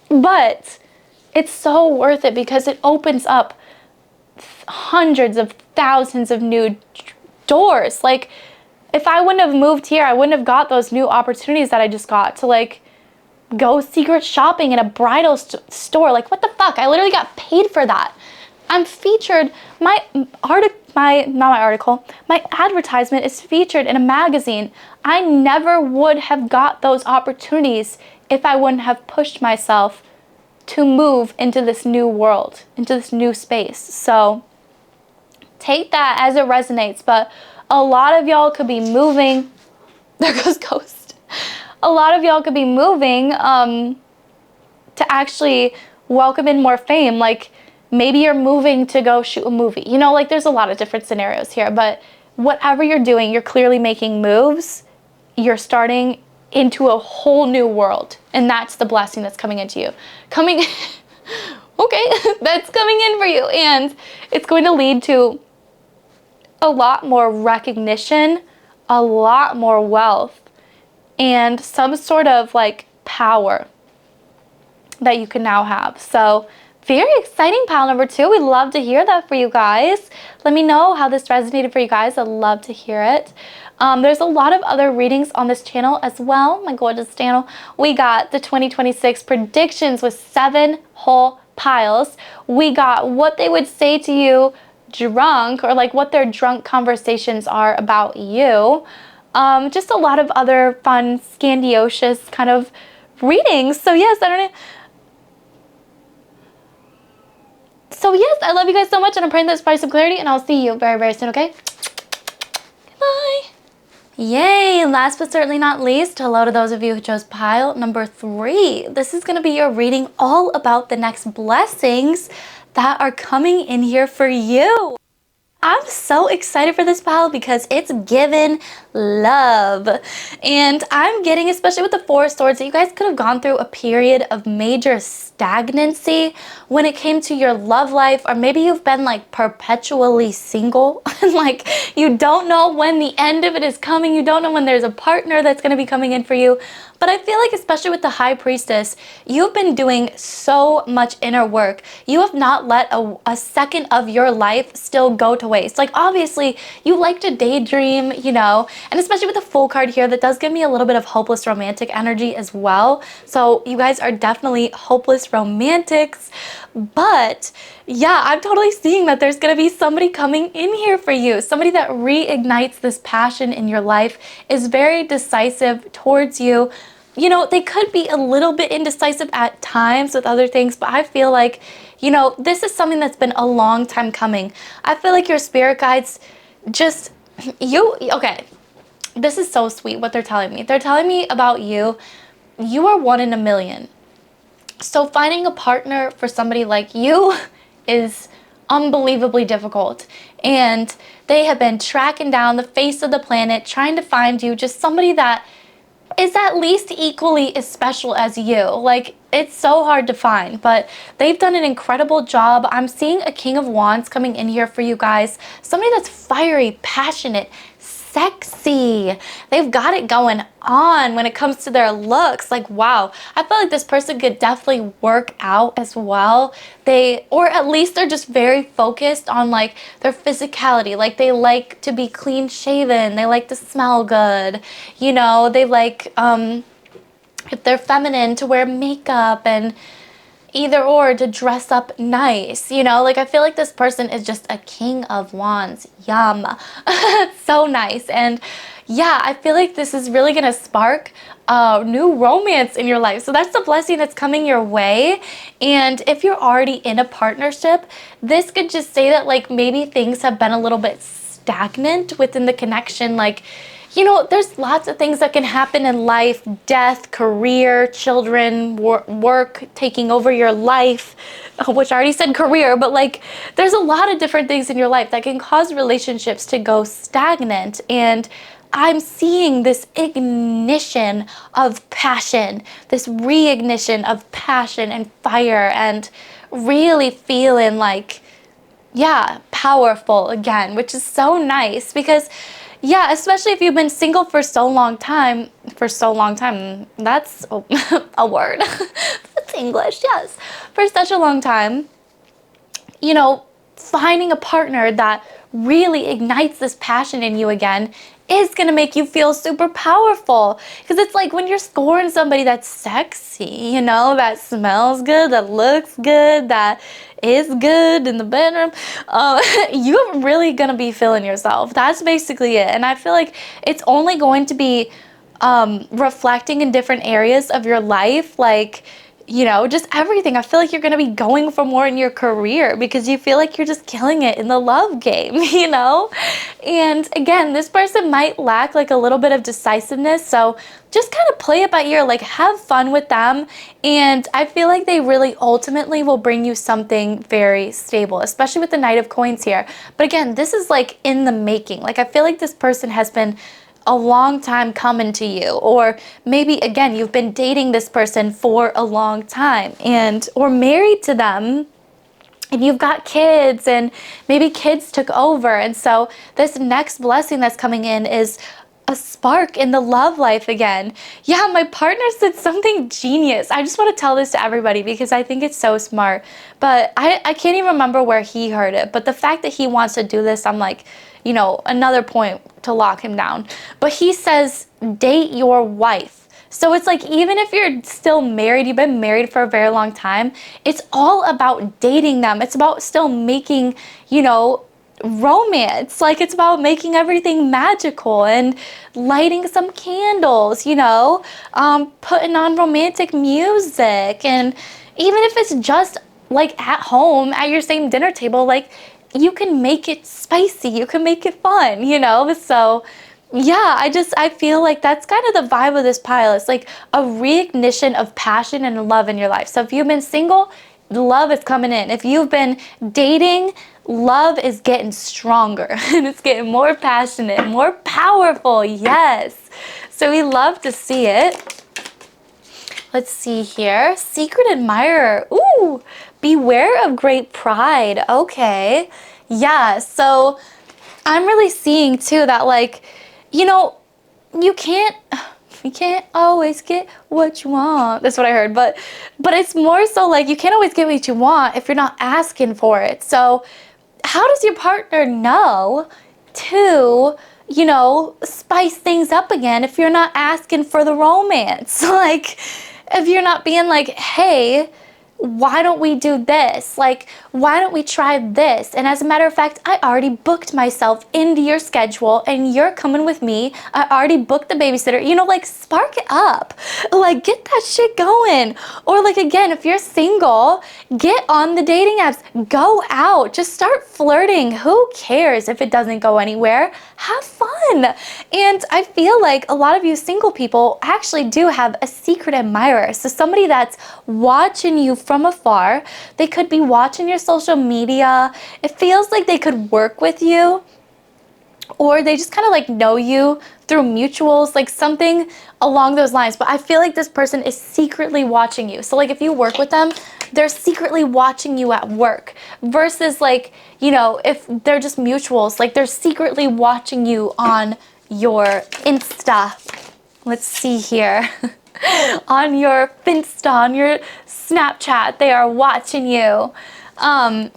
But it's so worth it, because it opens up hundreds of thousands of new doors. Like, if I wouldn't have moved here, I wouldn't have got those new opportunities that I just got to like go secret shopping in a bridal store. Like, what the fuck? I literally got paid for that. I'm featured, my advertisement is featured in a magazine. I never would have got those opportunities if I wouldn't have pushed myself to move into this new world, into this new space. So take that as it resonates, but a lot of y'all could be moving, there goes Ghost. A lot of y'all could be moving to actually welcome in more fame. Like, maybe you're moving to go shoot a movie. You know, like, there's a lot of different scenarios here, but whatever you're doing, you're clearly making moves. You're starting into a whole new world, and that's the blessing that's coming into you. Okay, that's coming in for you, and it's going to lead to a lot more recognition, a lot more wealth, and some sort of like power that you can now have. So very exciting, pile number 2. We'd love to hear that for you guys. Let me know how this resonated for you guys. I'd love to hear it. There's a lot of other readings on this channel as well, my gorgeous channel. We got the 2026 predictions with 7 whole piles. We got what they would say to you drunk, or like what their drunk conversations are about you. Just a lot of other fun Scandiocious kind of readings. So yes, I don't know. So yes, I love you guys so much, and I'm praying this provides some clarity, and I'll see you very, very soon, okay? Bye. Yay, last but certainly not least, hello to those of you who chose pile number 3. This is going to be your reading all about the next blessings that are coming in here for you. I'm so excited for this pile because it's given love. And I'm getting, especially with the 4 of Swords, that you guys could have gone through a period of major stagnancy when it came to your love life, or maybe you've been like perpetually single and like you don't know when the end of it is coming. You don't know when there's a partner that's going to be coming in for you. But I feel like, especially with the High Priestess, you've been doing so much inner work. You have not let a second of your life still go to waste. Like, obviously, you like to daydream, you know, and especially with the Fool card here, that does give me a little bit of hopeless romantic energy as well. So you guys are definitely hopeless romantics. But yeah, I'm totally seeing that there's going to be somebody coming in here for you. Somebody that reignites this passion in your life, is very decisive towards you. You know, they could be a little bit indecisive at times with other things, but I feel like, you know, this is something that's been a long time coming. I feel like your spirit guides just, okay, this is so sweet what they're telling me. They're telling me about you. You are 1 in a million. So finding a partner for somebody like you is unbelievably difficult. And they have been tracking down the face of the planet, trying to find you, just somebody that is at least equally as special as you. Like, it's so hard to find, but they've done an incredible job. I'm seeing a King of Wands coming in here for you guys. Somebody that's fiery, passionate, sexy. They've got it going on when it comes to their looks. Like, wow, I feel like this person could definitely work out as well. Or at least they're just very focused on like their physicality. Like, they like to be clean shaven. They like to smell good. You know, they like, if they're feminine, to wear makeup, and either or to dress up nice, you know. Like, I feel like this person is just a King of Wands. Yum. So nice. And yeah, I feel like this is really gonna spark new romance in your life. So that's the blessing that's coming your way. And if you're already in a partnership, this could just say that like maybe things have been a little bit stagnant within the connection. Like, you know, there's lots of things that can happen in life: death, career, children, work taking over your life, which I already said career, but like there's a lot of different things in your life that can cause relationships to go stagnant. And I'm seeing this ignition of passion, this reignition of passion and fire, and really feeling like, yeah, powerful again, which is so nice. Because yeah, especially if you've been single for so long time, that's a word. That's English, yes. For such a long time, you know, finding a partner that really ignites this passion in you again is going to make you feel super powerful. Because it's like when you're scoring somebody that's sexy, you know, that smells good, that looks good, that is good in the bedroom, you're really going to be feeling yourself. That's basically it. And I feel like it's only going to be reflecting in different areas of your life, like, you know, just everything. I feel like you're going to be going for more in your career because you feel like you're just killing it in the love game, you know? And again, this person might lack like a little bit of decisiveness. So just kind of play it by ear, like have fun with them. And I feel like they really ultimately will bring you something very stable, especially with the Knight of Coins here. But again, this is like in the making. Like, I feel like this person has been a long time coming to you, or maybe again you've been dating this person for a long time, and or married to them, and you've got kids, and maybe kids took over. And so this next blessing that's coming in is a spark in the love life again. Yeah, my partner said something genius. I just want to tell this to everybody because I think it's so smart, but I can't even remember where he heard it. But the fact that he wants to do this, I'm like, you know, another point to lock him down. But he says, date your wife, So it's like, even if you're still married, you've been married for a very long time, it's all about dating them. It's about still making, you know, romance. Like, it's about making everything magical and lighting some candles, you know, putting on romantic music. And even if it's just like at home at your same dinner table, like, you can make it spicy, you can make it fun, you know? So yeah, I feel like that's kind of the vibe of this pile. It's like a reignition of passion and love in your life. So if you've been single, love is coming in. If you've been dating, love is getting stronger and it's getting more passionate, more powerful. Yes. So we love to see it. Let's see here. Secret admirer. Ooh, beware of great pride. Okay. Yeah. So I'm really seeing too that, like, you know, you can't always get what you want. That's what I heard. But it's more so like, you can't always get what you want if you're not asking for it. So how does your partner know to, you know, spice things up again if you're not asking for the romance? Like, if you're not being like, hey, why don't we do this? Like, why don't we try this? And as a matter of fact, I already booked myself into your schedule and you're coming with me. I already booked the babysitter. You know, like, spark it up. Like, get that shit going. Or like, again, if you're single, get on the dating apps. Go out. Just start flirting. Who cares if it doesn't go anywhere? Have fun. And I feel like a lot of you single people actually do have a secret admirer. So somebody that's watching you from afar. They could be watching your social media. It feels like they could work with you, or they just kind of like know you through mutuals, like something along those lines. But I feel like this person is secretly watching you. So like, if you work with them, they're secretly watching you at work, versus like, you know, if they're just mutuals, like they're secretly watching you on your Insta. Let's see here. On your Finsta, on your Snapchat, they are watching you.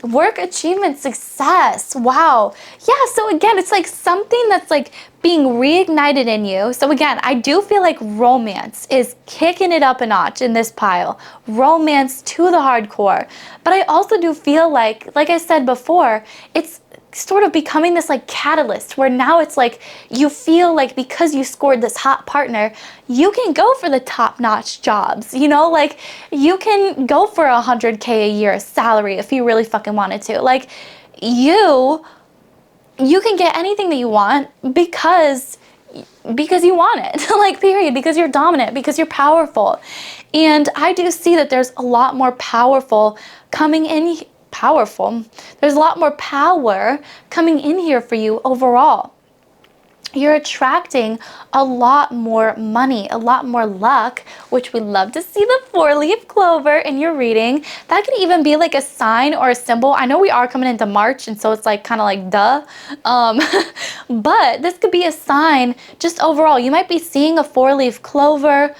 Work achievement success. Wow. Yeah, so again, it's like something that's like being reignited in you. So again, I do feel like romance is kicking it up a notch in this pile. Romance to the hardcore. But I also do feel like I said before, it's sort of becoming this like catalyst where now it's like, you feel like because you scored this hot partner, you can go for the top-notch jobs, you know, like you can go for $100K a year salary if you really fucking wanted to. Like, you can get anything that you want because you want it. Like, period. Because you're dominant, because you're powerful. And I do see that there's a lot more there's a lot more power coming in here for you overall. You're attracting a lot more money, a lot more luck, which we love to see the 4-leaf clover in your reading. That could even be like a sign or a symbol. I know we are coming into March, and so it's like kind of like duh. But this could be a sign just overall. You might be seeing a 4-leaf clover.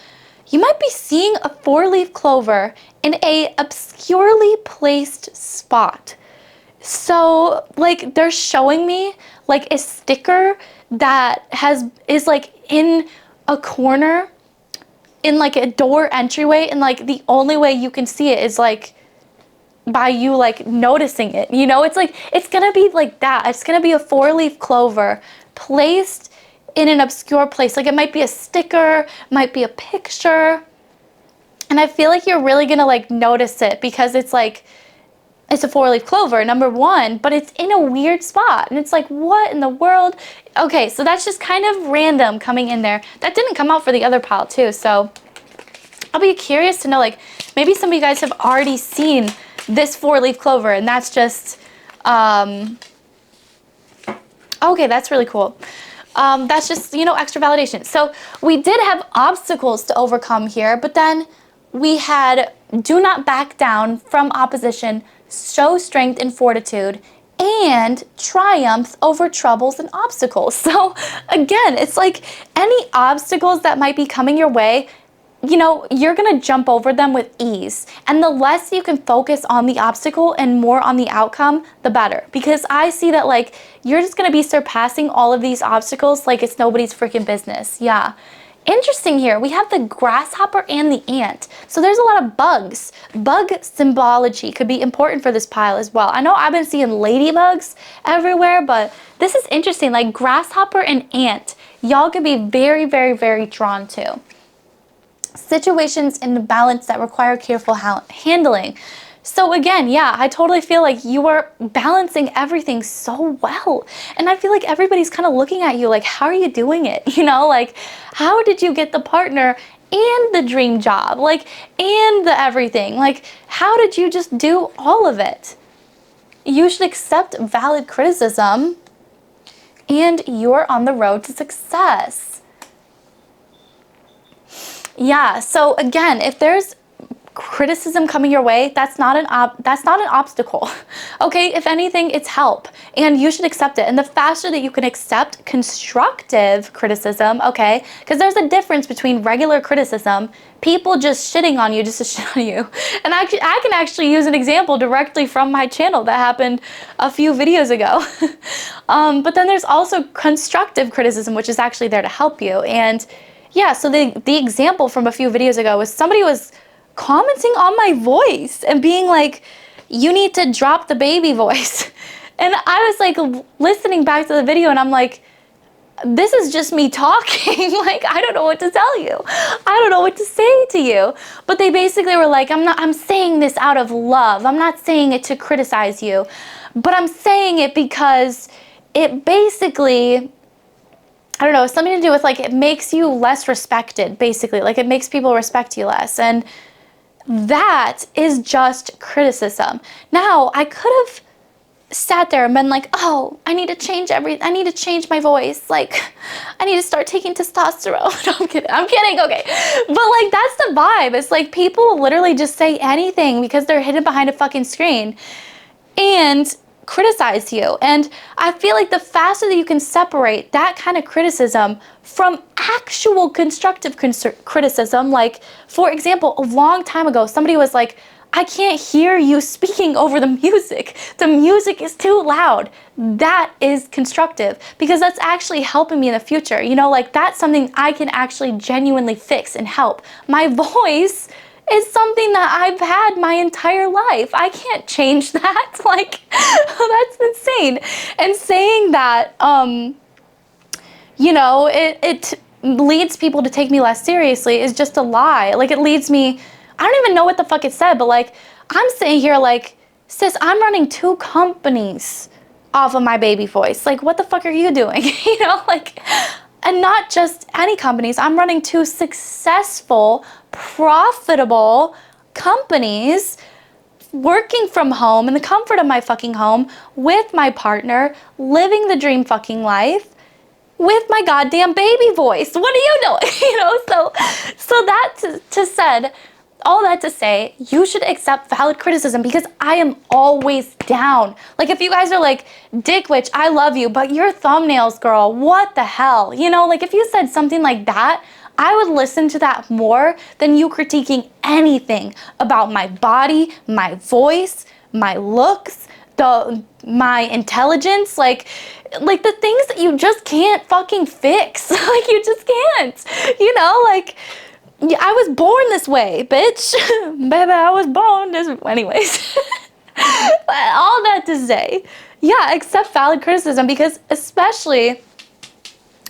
You might be seeing a 4-leaf clover in a obscurely placed spot. So like, they're showing me like a sticker that is like in a corner in like a door entryway, and like the only way you can see it is like by you like noticing it, you know? It's like, it's gonna be like that. It's gonna be a 4-leaf clover placed in an obscure place. Like, it might be a sticker, might be a picture, and I feel like you're really gonna like notice it because it's like, it's a 4-leaf clover, number one, but it's in a weird spot. And it's like, what in the world? Okay, so that's just kind of random coming in there. That didn't come out for the other pile too. So I'll be curious to know, like, maybe some of you guys have already seen this 4-leaf clover, and that's just, okay, that's really cool. That's just, you know, extra validation. So we did have obstacles to overcome here, but then we had do not back down from opposition, show strength and fortitude, and triumph over troubles and obstacles. So again, it's like any obstacles that might be coming your way, you know, you're gonna jump over them with ease. And the less you can focus on the obstacle and more on the outcome, the better. Because I see that like, you're just gonna be surpassing all of these obstacles like it's nobody's freaking business. Yeah. Interesting here. We have the grasshopper and the ant. So there's a lot of bugs. Bug symbology could be important for this pile as well. I know I've been seeing ladybugs everywhere, but this is interesting. Like grasshopper and ant, y'all could be very, very, very drawn to. Situations in the balance that require careful handling. So again, yeah, I totally feel like you are balancing everything so well. And I feel like everybody's kind of looking at you like, how are you doing it? You know, like, how did you get the partner and the dream job? Like, and the everything? Like, how did you just do all of it? You should accept valid criticism and you're on the road to success. Yeah, so again, if there's criticism coming your way, that's not an obstacle. Okay, if anything, it's help and you should accept it. And the faster that you can accept constructive criticism, okay, because there's a difference between regular criticism, people just shitting on you just to shit on you. And I can actually use an example directly from my channel that happened a few videos ago. But then there's also constructive criticism, which is actually there to help you. And yeah, so the example from a few videos ago was somebody was commenting on my voice and being like, you need to drop the baby voice. And I was like listening back to the video and I'm like, this is just me talking. Like, I don't know what to tell you. I don't know what to say to you. But they basically were like, I'm saying this out of love. I'm not saying it to criticize you, but I'm saying it because it basically, I don't know, something to do with like, it makes you less respected, basically. Like it makes people respect you less. And that is just criticism. Now, I could have sat there and been like, oh, I need to change I need to change my voice. Like, I need to start taking testosterone. No, I'm kidding, okay. But like, that's the vibe. It's like people literally just say anything because they're hidden behind a fucking screen and criticize you. And I feel like the faster that you can separate that kind of criticism from actual constructive criticism, like for example, a long time ago, somebody was like, I can't hear you speaking over the music. The music is too loud. That is constructive because that's actually helping me in the future. You know, like that's something I can actually genuinely fix and help. My voice is something that I've had my entire life. I can't change that. Like, that's insane. And saying that, you know, it leads people to take me less seriously is just a lie. Like, it leads me, I don't even know what the fuck it said, but like, I'm sitting here like, sis, I'm running 2 companies off of my baby voice. Like, what the fuck are you doing? You know, like, and not just any companies. I'm running 2 successful, profitable companies, working from home in the comfort of my fucking home with my partner, living the dream fucking life with my goddamn baby voice. What are you doing? You know, so that to said, all that to say, you should accept valid criticism because I am always down. Like if you guys are like, Dick Witch, I love you, but your thumbnails, girl, what the hell? You know, like if you said something like that, I would listen to that more than you critiquing anything about my body, my voice, my looks, my intelligence, like the things that you just can't fucking fix. Like you just can't, you know, like yeah, I was born this way, bitch. Baby, I was born this way. Anyways, all that to say, yeah, accept valid criticism because especially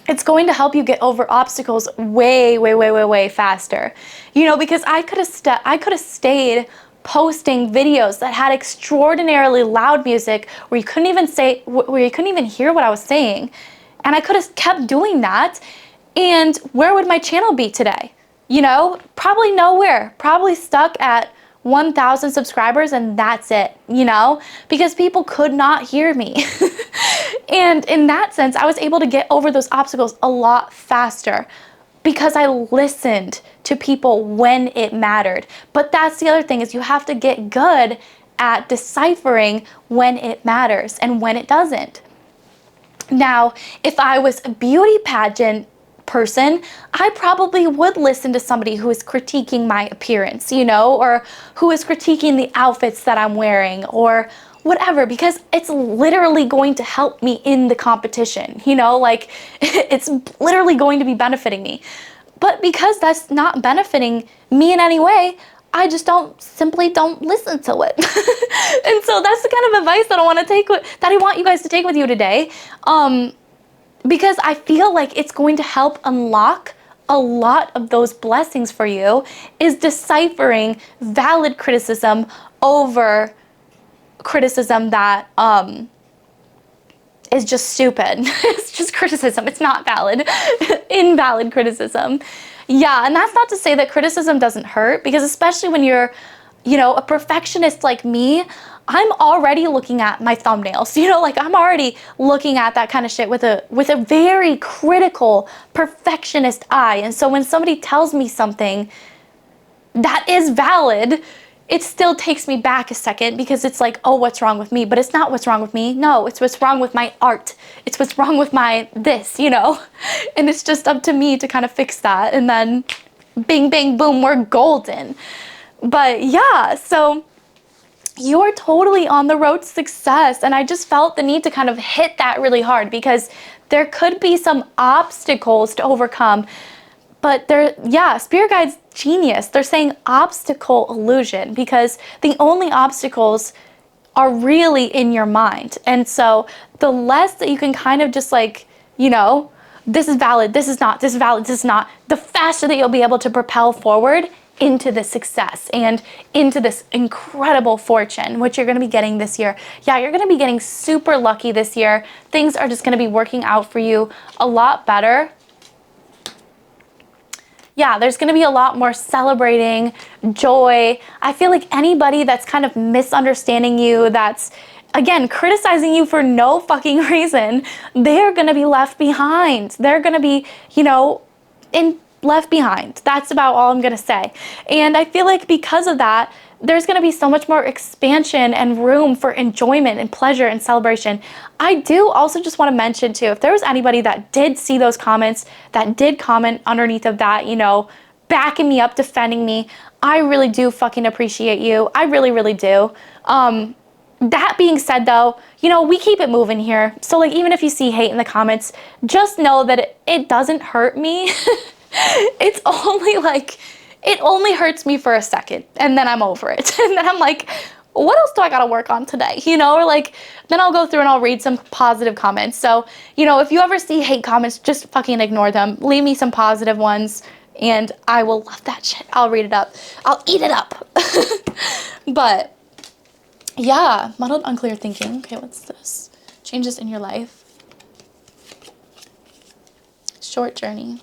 it's going to help you get over obstacles way, way, way, way, way faster. You know, because I could have stayed posting videos that had extraordinarily loud music where you couldn't even hear what I was saying. And I could have kept doing that. And where would my channel be today? You know, probably nowhere, probably stuck at 1,000 subscribers and that's it, you know, because people could not hear me. And in that sense, I was able to get over those obstacles a lot faster because I listened to people when it mattered. But that's the other thing is you have to get good at deciphering when it matters and when it doesn't. Now, if I was a beauty pageant person, I probably would listen to somebody who is critiquing my appearance, you know, or who is critiquing the outfits that I'm wearing or whatever, because it's literally going to help me in the competition, you know, like it's literally going to be benefiting me. But because that's not benefiting me in any way, I just simply don't listen to it. And so that's the kind of advice that I want you guys to take with you today. Because I feel like it's going to help unlock a lot of those blessings for you, is deciphering valid criticism over criticism that is just stupid. It's just criticism. It's not valid. Invalid criticism. Yeah, and that's not to say that criticism doesn't hurt, because especially when you're, a perfectionist like me, I'm already looking at my thumbnails, like I'm already looking at that kind of shit with a very critical perfectionist eye. And so when somebody tells me something that is valid, it still takes me back a second, because it's like, oh, what's wrong with me? But it's not what's wrong with me. No, it's what's wrong with my art. It's what's wrong with my this, and it's just up to me to kind of fix that. And then bing, bang, boom, we're golden. But yeah, so you're totally on the road to success. And I just felt the need to kind of hit that really hard, because there could be some obstacles to overcome. But Spirit Guide's genius. They're saying obstacle illusion, because the only obstacles are really in your mind. And so the less that you can kind of just like, this is valid, this is not, this is valid, this is not, the faster that you'll be able to propel forward into the success and into this incredible fortune, which you're going to be getting this year. Yeah, you're going to be getting super lucky this year. Things are just going to be working out for you a lot better. Yeah, there's going to be a lot more celebrating, joy. I feel like anybody that's kind of misunderstanding you, that's, again, criticizing you for no fucking reason, they're going to be left behind. They're going to be, left behind. That's about all I'm going to say. And I feel like because of that, there's going to be so much more expansion and room for enjoyment and pleasure and celebration. I do also just want to mention too, if there was anybody that did see those comments, that did comment underneath of that, backing me up, defending me, I really do fucking appreciate you. I really, really do. That being said though, we keep it moving here. So like, even if you see hate in the comments, just know that it doesn't hurt me. It's only like, it only hurts me for a second, and then I'm over it. And then I'm like, what else do I gotta work on today? Or like, then I'll go through and I'll read some positive comments. So, if you ever see hate comments, just fucking ignore them. Leave me some positive ones, and I will love that shit. I'll read it up. I'll eat it up. But yeah, muddled, unclear thinking. Okay, what's this? Changes in your life. Short journey.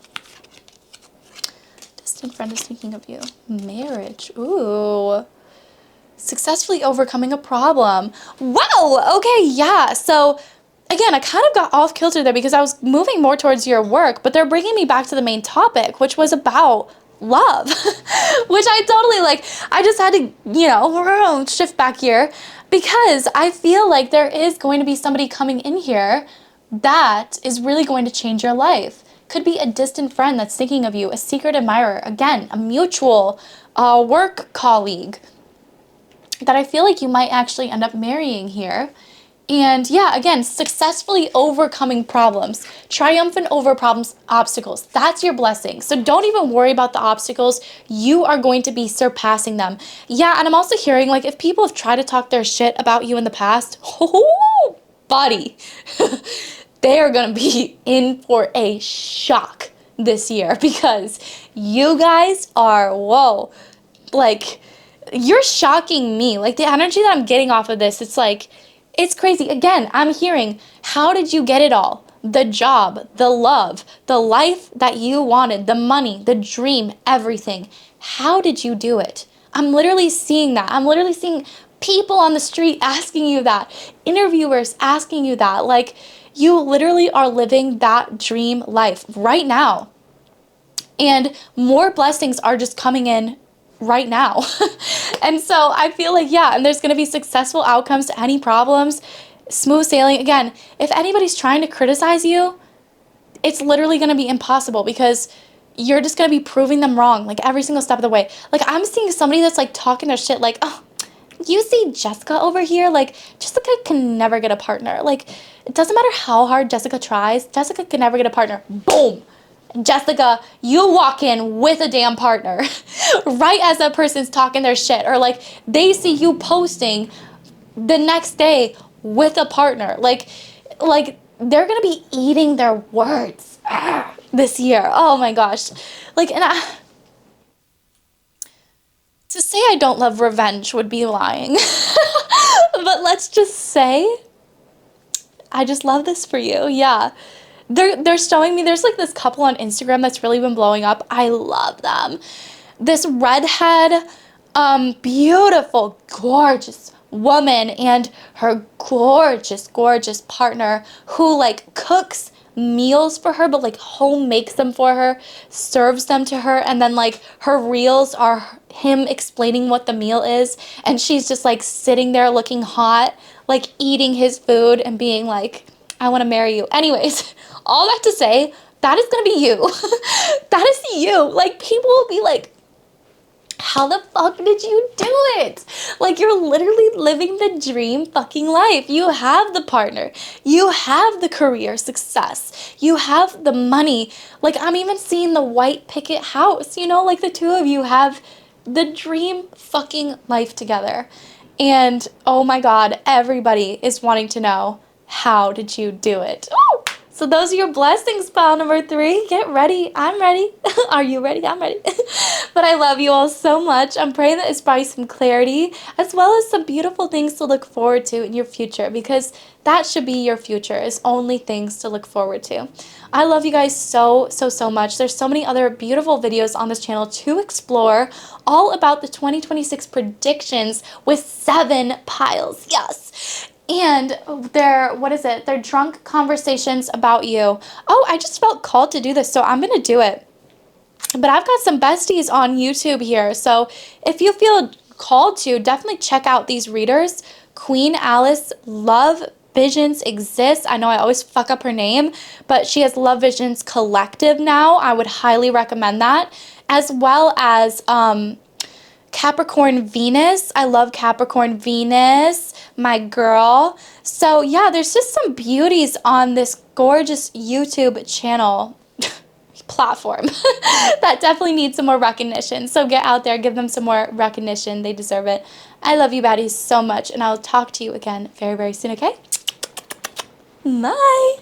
Friend is thinking of you. Marriage. Ooh. Successfully overcoming a problem. Wow. Okay. Yeah. So again, I kind of got off kilter there because I was moving more towards your work, but they're bringing me back to the main topic, which was about love, which I totally like. I just had to, shift back here, because I feel like there is going to be somebody coming in here that is really going to change your life. Could be a distant friend that's thinking of you, a secret admirer, again, a mutual work colleague that I feel like you might actually end up marrying here. And yeah, again, successfully overcoming problems, triumphant over problems, obstacles. That's your blessing. So don't even worry about the obstacles. You are going to be surpassing them. Yeah, and I'm also hearing like if people have tried to talk their shit about you in the past, oh, buddy. They are going to be in for a shock this year, because you guys are, whoa, like, you're shocking me. Like, the energy that I'm getting off of this, it's like, it's crazy. Again, I'm hearing, how did you get it all? The job, the love, the life that you wanted, the money, the dream, everything. How did you do it? I'm literally seeing that. I'm literally seeing people on the street asking you that, interviewers asking you that, like, you literally are living that dream life right now. And more blessings are just coming in right now. And so I feel like, yeah, and there's going to be successful outcomes to any problems, smooth sailing. Again, if anybody's trying to criticize you, it's literally going to be impossible, because you're just going to be proving them wrong, like every single step of the way. Like, I'm seeing somebody that's like talking their shit like, oh, you see Jessica over here? Like, Jessica can never get a partner. Like, it doesn't matter how hard Jessica tries, Jessica can never get a partner. Boom. Jessica, you walk in with a damn partner right as that person's talking their shit, or like they see you posting the next day with a partner. Like they're gonna be eating their words this year. Oh my gosh. Like, and to say I don't love revenge would be lying. But let's just say I just love this for you. Yeah. They're showing me, there's like this couple on Instagram that's really been blowing up. I love them. This redhead, beautiful, gorgeous woman and her gorgeous, gorgeous partner who like cooks meals for her, but like home makes them for her, serves them to her, and then like her reels are him explaining what the meal is, and she's just like sitting there looking hot, like eating his food and being like, I want to marry you. Anyways, all that to say, that is gonna be you. That is you. Like, people will be like, how the fuck did you do it? Like, you're literally living the dream fucking life. You have the partner. You have the career success. You have the money. Like, I'm even seeing the white picket house, you know, like the two of you have the dream fucking life together. And oh my God, everybody is wanting to know, how did you do it? Ooh! So those are your blessings, pile number 3. Get ready. I'm ready. Are you ready? I'm ready. But I love you all so much. I'm praying that it's brought you some clarity as well as some beautiful things to look forward to in your future, because that should be your future, is only things to look forward to. I love you guys so, so, so much. There's so many other beautiful videos on this channel to explore, all about the 2026 predictions with 7 piles. Yes. And they're drunk conversations about you. Oh, I just felt called to do this, so I'm going to do it. But I've got some besties on YouTube here, so if you feel called to, definitely check out these readers. Queen Alice Love Visions exists. I know I always fuck up her name, but she has Love Visions Collective now. I would highly recommend that. As well as Capricorn Venus. I love Capricorn Venus, my girl. So yeah, there's just some beauties on this gorgeous YouTube channel platform that definitely needs some more recognition. So get out there, give them some more recognition. They deserve it. I love you baddies so much, and I'll talk to you again very, very soon, okay? Bye.